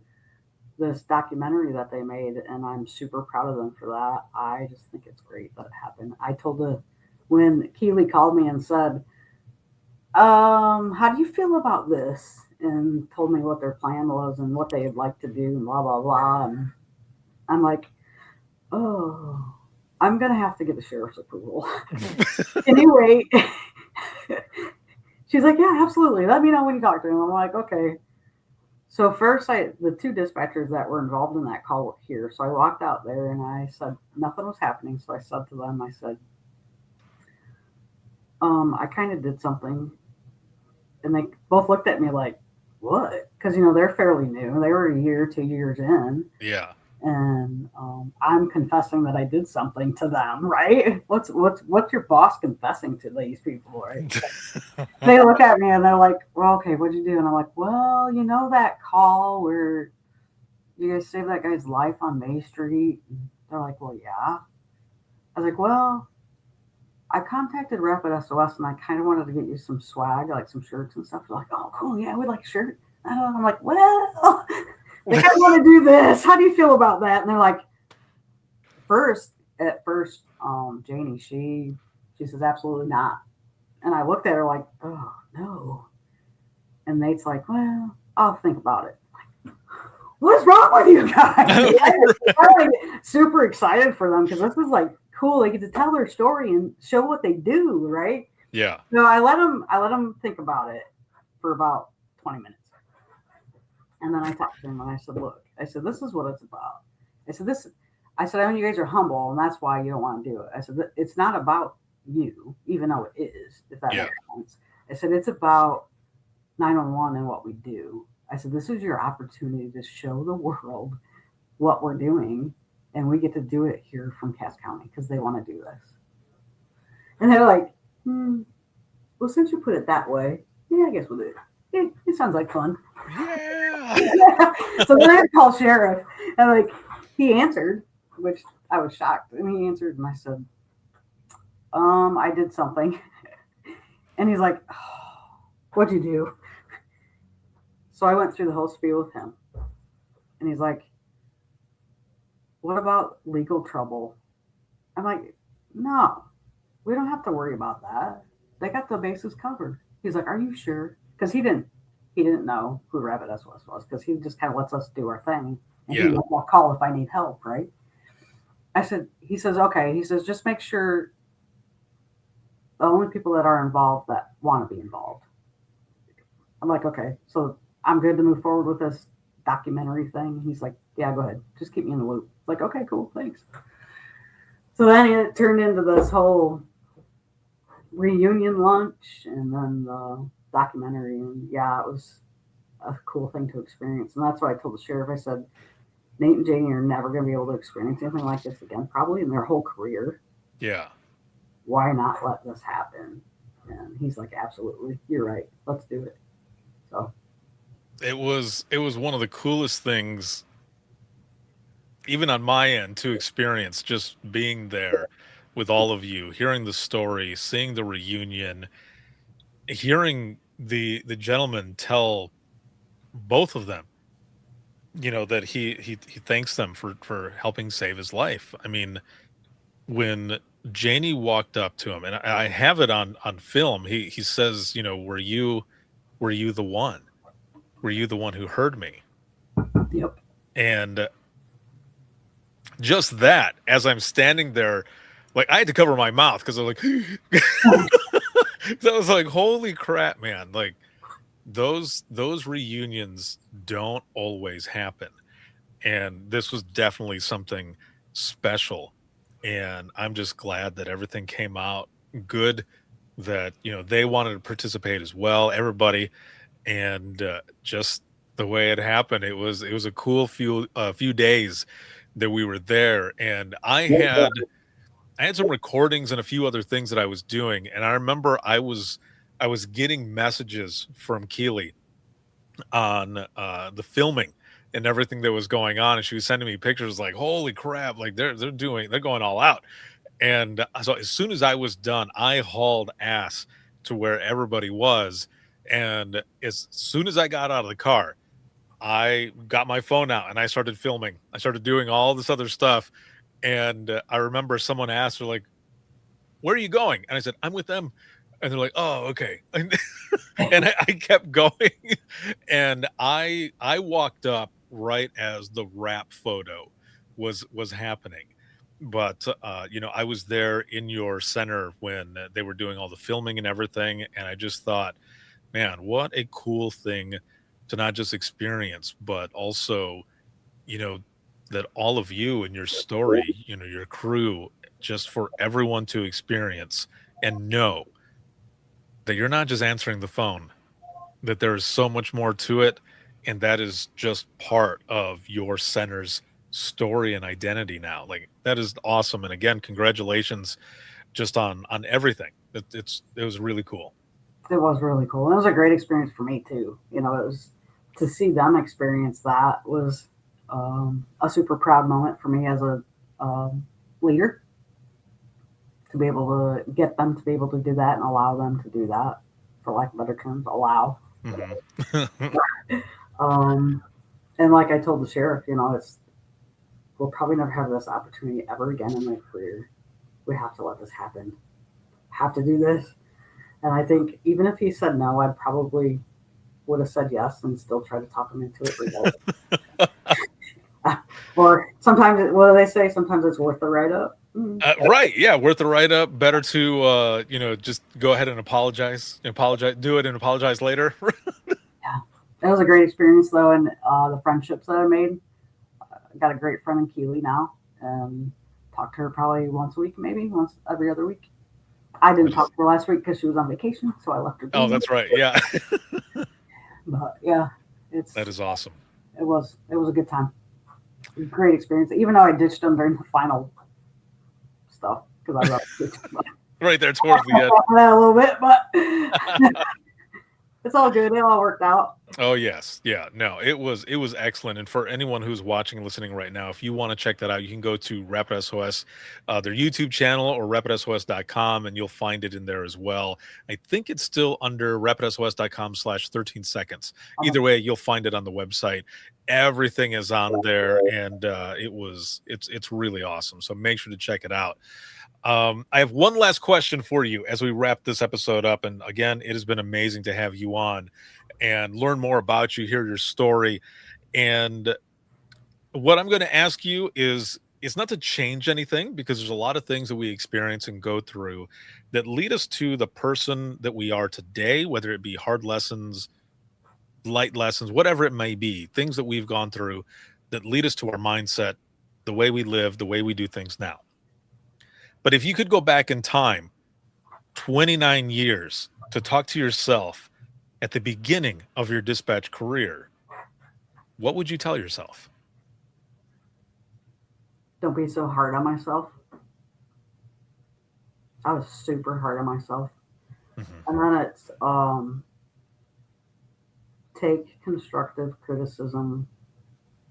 Speaker 5: this documentary that they made, and I'm super proud of them for that. I just think it's great that it happened. I told when Keely called me and said, how do you feel about this? And told me what their plan was and what they'd like to do and blah, blah, blah. And I'm like, oh, I'm going to have to get the sheriff's approval. Anyway, she's like, yeah, absolutely. Let me know when you talk to him. I'm like, okay. So first, the two dispatchers that were involved in that call were here. So I walked out there and I said, nothing was happening. So I said to them, I said, I kind of did something. And they both looked at me like, what? Because, they're fairly new. They were a year, 2 years in.
Speaker 3: Yeah.
Speaker 5: And I'm confessing that I did something to them, right? What's your boss confessing to these people, right? They look at me and they're like, well, okay, what'd you do? And I'm like, well, that call where you guys saved that guy's life on May Street? And they're like, well, yeah. I was like, well, I contacted Rapid SOS and I kind of wanted to get you some swag, like some shirts and stuff. They're like, oh, cool. Yeah, we'd like a shirt. I'm like, well, I kind of want to do this. How do you feel about that? And they're like, at first, Janie, she says, absolutely not. And I looked at her like, oh, no. And Nate's like, well, I'll think about it. Like, what's wrong with you guys? I'm super excited for them, because this is like cool. They get to tell their story and show what they do, right?
Speaker 3: Yeah.
Speaker 5: So I let them think about it for about 20 minutes. And then I talked to them and I said, look, this is what it's about. I said, I know you guys are humble and that's why you don't want to do it. I said, it's not about you, even though it is, if that makes sense. I said, it's about 911 and what we do. I said, this is your opportunity to show the world what we're doing. And we get to do it here from Cass County because they want to do this. And they're like, well, since you put it that way, yeah, I guess we'll do it. It sounds like fun.
Speaker 3: Yeah.
Speaker 5: So then I had to call sheriff, and like he answered, which I was shocked. And he answered, and I said, I did something. And he's like, oh, what'd you do? So I went through the whole spiel with him, and he's like, what about legal trouble? I'm like, no, we don't have to worry about that. They got the bases covered. He's like, are you sure? Because he didn't know who Rabbit SOS was, because he just kind of lets us do our thing. And
Speaker 3: Yeah.
Speaker 5: I'll call if I need help, right? He says, okay. He says, just make sure the only people that are involved that want to be involved. I'm like, okay, so I'm good to move forward with this documentary thing. He's like, yeah, go ahead. Just keep me in the loop. Like, okay, cool, thanks. So then it turned into this whole reunion lunch and then the documentary. And yeah, it was a cool thing to experience. And that's why I told the sheriff, I said, Nate and Janie are never going to be able to experience anything like this again, probably in their whole career.
Speaker 3: Yeah.
Speaker 5: Why not let this happen? And he's like, absolutely, you're right. Let's do it. So
Speaker 3: it was one of the coolest things, even on my end, to experience, just being there with all of you, hearing the story, seeing the reunion, hearing the gentleman tell both of them, that he thanks them for helping save his life. I mean, when Janie walked up to him, and I have it on film, he says, were you the one? Were you the one who heard me?
Speaker 5: yep.
Speaker 3: And just that, as I'm standing there, like I had to cover my mouth because I was like, so I was like, holy crap, man. Like those reunions don't always happen. And this was definitely something special. And I'm just glad that everything came out good, that, they wanted to participate as well, everybody. And just the way it happened, it was a cool few days that we were there. And I had some recordings and a few other things that I was doing. And I remember I was getting messages from Keely on the filming and everything that was going on. And she was sending me pictures like, holy crap, like they're going all out. And so as soon as I was done, I hauled ass to where everybody was. And as soon as I got out of the car, I got my phone out and I started filming. I started doing all this other stuff. And I remember someone asked her, like, where are you going? And I said, I'm with them. And they're like, oh, okay. And I kept going. And I walked up right as the wrap photo was happening. But, I was there in your center when they were doing all the filming and everything. And I just thought, man, what a cool thing to not just experience, but also, that all of you and your story, your crew, just for everyone to experience and know that you're not just answering the phone, that there is so much more to it. And that is just part of your center's story and identity now. Like that is awesome. And again, congratulations just on everything. It was really cool.
Speaker 5: It was really cool. And it was a great experience for me too. It was to see them experience that was a super proud moment for me as a leader, to be able to get them to be able to do that and allow them to do that, for lack of better terms, allow.
Speaker 3: Mm-hmm.
Speaker 5: And like I told the sheriff, we'll probably never have this opportunity ever again in my career. We have to let this happen. Have to do this. And I think even if he said no, I probably would have said yes and still try to talk him into it regardless. Or sometimes, what do they say? Sometimes it's worth the write-up.
Speaker 3: Right. Yeah. Worth the write-up. Better to, just go ahead and apologize, do it and apologize later.
Speaker 5: Yeah. It was a great experience though. And the friendships that I made, got a great friend in Keely now. Talk to her probably once a week, maybe once every other week. I didn't talk to her last week because she was on vacation, so I left her.
Speaker 3: Oh, that's right. Yeah.
Speaker 5: But yeah,
Speaker 3: that is awesome.
Speaker 5: It was a good time. It was a great experience, even though I ditched them during the final stuff because I love it.
Speaker 3: right there towards the end.
Speaker 5: A little bit, but it's all good. It all worked out.
Speaker 3: Oh yes, yeah, no, it was excellent. And for anyone who's watching and listening right now, if you want to check that out, you can go to Rapid SOS, their YouTube channel, or rapidsos.com, and you'll find it in there as well. I think it's still under rapidsos.com/13 seconds. Either way, you'll find it on the website. Everything is on there, and it's really awesome. So make sure to check it out. I have one last question for you as we wrap this episode up. And again, it has been amazing to have you on and learn more about you, hear your story. And what I'm going to ask you is, it's not to change anything, because there's a lot of things that we experience and go through that lead us to the person that we are today, whether it be hard lessons, light lessons, whatever it may be, things that we've gone through that lead us to our mindset, the way we live, the way we do things now. But if you could go back in time 29 years to talk to yourself at the beginning of your dispatch career, what would you tell yourself?
Speaker 5: Don't be so hard on myself. I was super hard on myself. Mm-hmm. And then it's take constructive criticism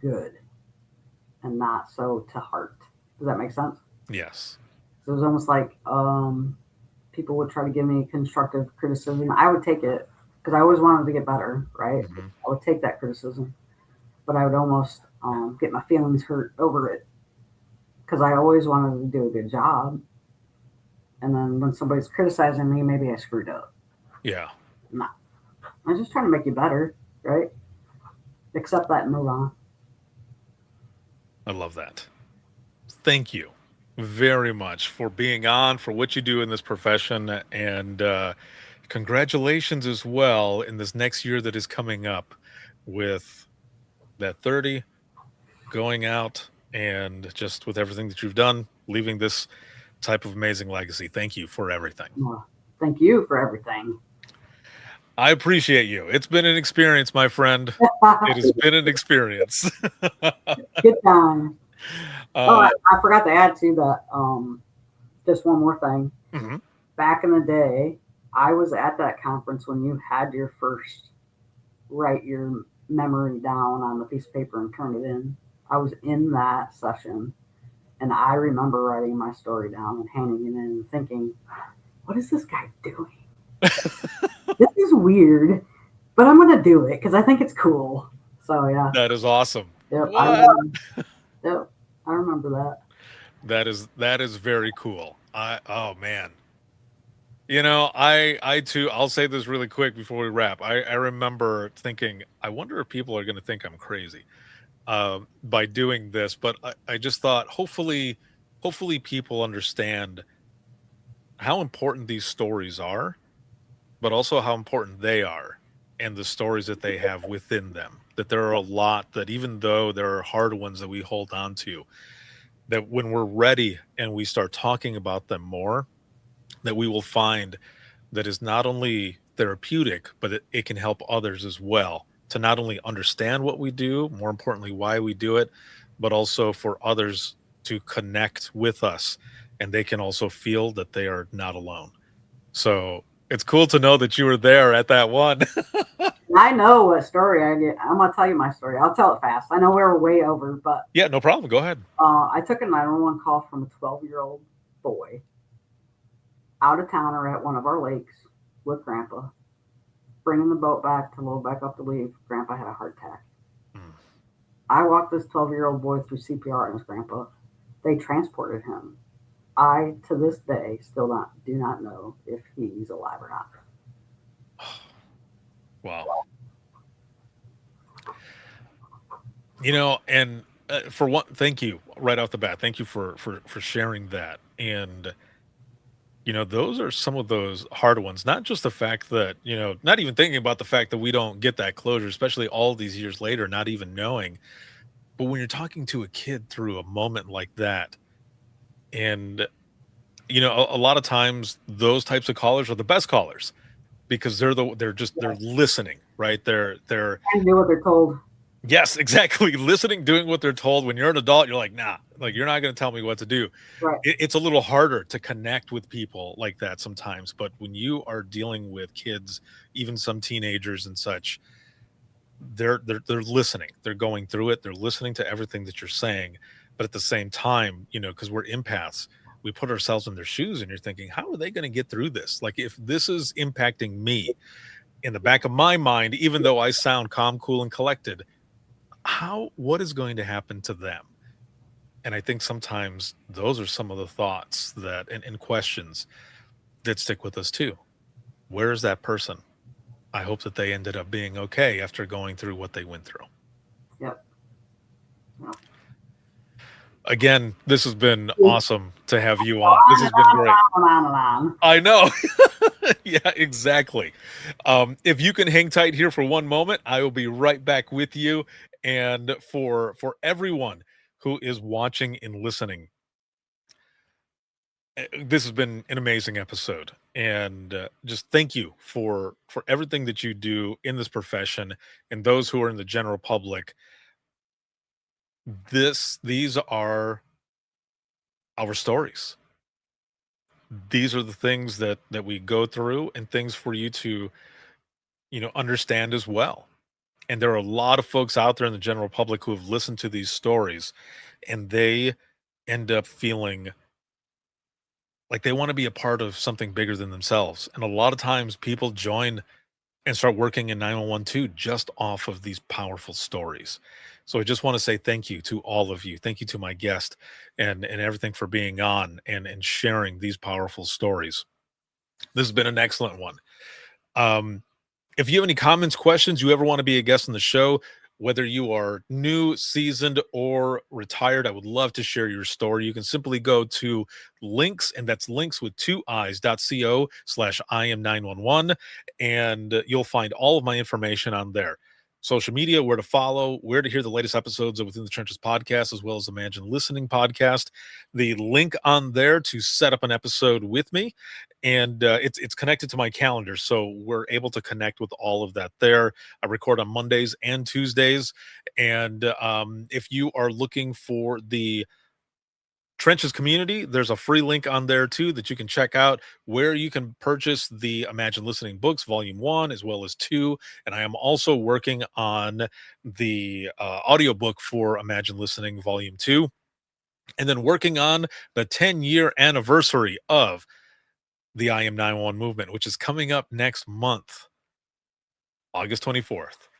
Speaker 5: good and not so to heart. Does that make sense?
Speaker 3: Yes.
Speaker 5: So it was almost like people would try to give me constructive criticism. I would take it because I always wanted to get better, right? Mm-hmm. I would take that criticism, but I would almost get my feelings hurt over it because I always wanted to do a good job. And then when somebody's criticizing me, maybe I screwed up.
Speaker 3: Yeah.
Speaker 5: No. I'm just trying to make you better, right? Accept that and move on.
Speaker 3: I love that. Thank you very much for being on, for what you do in this profession, and congratulations as well in this next year that is coming up with that 30, going out, and just with everything that you've done, leaving this type of amazing legacy. Thank you for everything.
Speaker 5: Thank you for everything.
Speaker 3: I appreciate you. It's been an experience, my friend. It has been an experience.
Speaker 5: Good time. I forgot to add to that. Just one more thing. Mm-hmm. Back in the day, I was at that conference when you had your first write your memory down on the piece of paper and turn it in. I was in that session, and I remember writing my story down and handing it in and thinking, what is this guy doing? This is weird, but I'm going to do it because I think it's cool. So, yeah.
Speaker 3: That is awesome.
Speaker 5: Yep, I remember that.
Speaker 3: That is very cool. Oh man. You know, I too, I'll say this really quick before we wrap. I remember thinking, I wonder if people are going to think I'm crazy by doing this, but I just thought hopefully people understand how important these stories are, but also how important they are and the stories that they have within them. That there are a lot that, even though there are hard ones that we hold on to, that when we're ready and we start talking about them more, that we will find that is not only therapeutic, but it can help others as well to not only understand what we do, more importantly, why we do it, but also for others to connect with us, and they can also feel that they are not alone. So it's cool to know that you were there at that one.
Speaker 5: I know what story I get. I'm going to tell you my story. I'll tell it fast. I know we're way over, but...
Speaker 3: Yeah, no problem. Go ahead.
Speaker 5: I took a 911 call from a 12-year-old boy out of town or at one of our lakes with Grandpa, bringing the boat back to load back up to leave. Grandpa had a heart attack. I walked this 12-year-old boy through CPR and his grandpa. They transported him. I, to this day, still do not know if he's alive or not.
Speaker 3: Wow. You know, and for one, thank you right off the bat. Thank you for sharing that. And, you know, those are some of those hard ones, not just the fact that, you know, not even thinking about the fact that we don't get that closure, especially all these years later, not even knowing. But when you're talking to a kid through a moment like that, and, you know, a lot of times those types of callers are the best callers because they're listening, right? They're
Speaker 5: I do what they're told.
Speaker 3: Yes, exactly. Listening, doing what they're told. When you're an adult, you're like, nah, like you're not going to tell me what to do.
Speaker 5: Right.
Speaker 3: It's a little harder to connect with people like that sometimes. But when you are dealing with kids, even some teenagers and such, they're listening. They're going through it. They're listening to everything that you're saying. But at the same time, because we're empaths, we put ourselves in their shoes, and you're thinking, how are they going to get through this? Like, if this is impacting me, in the back of my mind, even though I sound calm, cool, and collected, what is going to happen to them? And I think sometimes those are some of the thoughts that and questions that stick with us too. Where is that person? I hope that they ended up being okay after going through what they went through.
Speaker 5: Yep.
Speaker 3: Again, this has been awesome to have you on. This has been great. I know. Yeah, exactly. If you can hang tight here for one moment, I will be right back with you. And for everyone who is watching and listening, this has been an amazing episode. And just thank you for everything that you do in this profession, and those who are in the general public. These are our stories. These are the things that we go through, and things for you to understand as well. And there are a lot of folks out there in the general public who have listened to these stories, and they end up feeling like they want to be a part of something bigger than themselves. And a lot of times people join and start working in 911 too, just off of these powerful stories. So I just want to say thank you to all of you. Thank you to my guest and everything for being on and sharing these powerful stories. This has been an excellent one. If you have any comments, questions, you ever want to be a guest on the show, whether you are new, seasoned, or retired, I would love to share your story. You can simply go to links, and that's links with 2eyes.co/IM911, and you'll find all of my information on there. Social media, where to follow, where to hear the latest episodes of Within the Trenches podcast, as well as Imagine Listening podcast. The link on there to set up an episode with me, and it's connected to my calendar, so we're able to connect with all of that there. I record on Mondays and Tuesdays, and if you are looking for the Trenches community, there's a free link on there too that you can check out, where you can purchase the Imagine Listening books, volume 1 as well as 2. And I am also working on the audiobook for Imagine Listening volume 2, and then working on the 10-year anniversary of the IM911 movement, which is coming up next month, August 24th.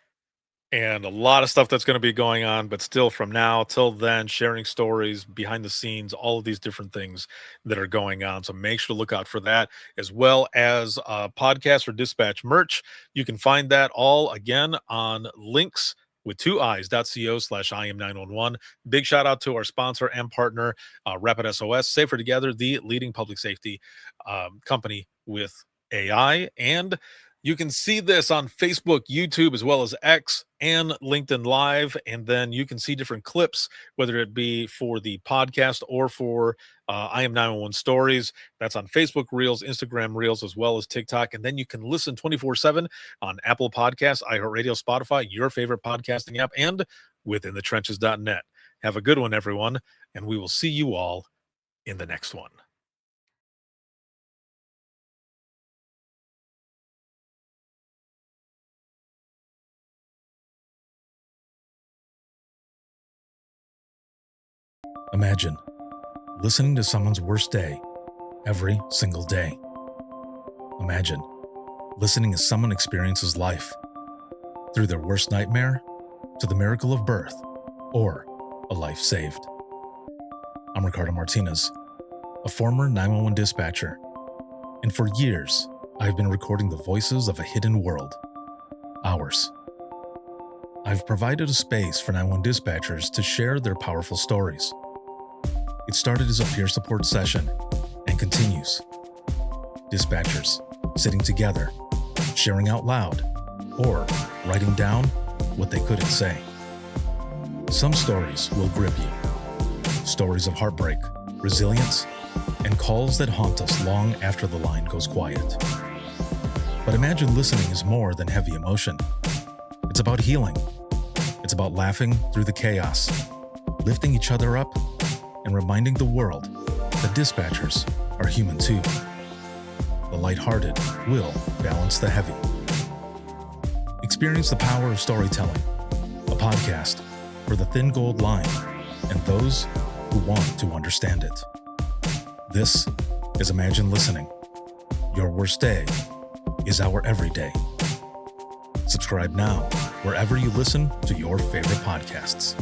Speaker 3: And a lot of stuff that's going to be going on, but still, from now till then, sharing stories behind the scenes, all of these different things that are going on. So make sure to look out for that, as well as podcast or dispatch merch. You can find that all again on links with 2eyes.co/IM911. Big shout out to our sponsor and partner, Rapid SOS, Safer Together, the leading public safety company with AI. And you can see this on Facebook, YouTube, as well as X and LinkedIn Live. And then you can see different clips, whether it be for the podcast or for IM911 stories. That's on Facebook Reels, Instagram Reels, as well as TikTok. And then you can listen 24/7 on Apple Podcasts, iHeartRadio, Spotify, your favorite podcasting app, and withinthetrenches.net. Have a good one, everyone, and we will see you all in the next one. Imagine listening to someone's worst day every single day. Imagine listening as someone experiences life, through their worst nightmare to the miracle of birth or a life saved. I'm Ricardo Martinez, a former 911 dispatcher, and for years, I've been recording the voices of a hidden world, ours. I've provided a space for 911 dispatchers to share their powerful stories. It started as a peer support session and continues. Dispatchers sitting together, sharing out loud, or writing down what they couldn't say. Some stories will grip you. Stories of heartbreak, resilience, and calls that haunt us long after the line goes quiet. But Imagine Listening is more than heavy emotion. It's about healing. It's about laughing through the chaos, lifting each other up, and reminding the world that dispatchers are human too. The lighthearted will balance the heavy. Experience the power of storytelling, a podcast for the thin gold line and those who want to understand it. This is Imagine Listening. Your worst day is our everyday. Subscribe now wherever you listen to your favorite podcasts.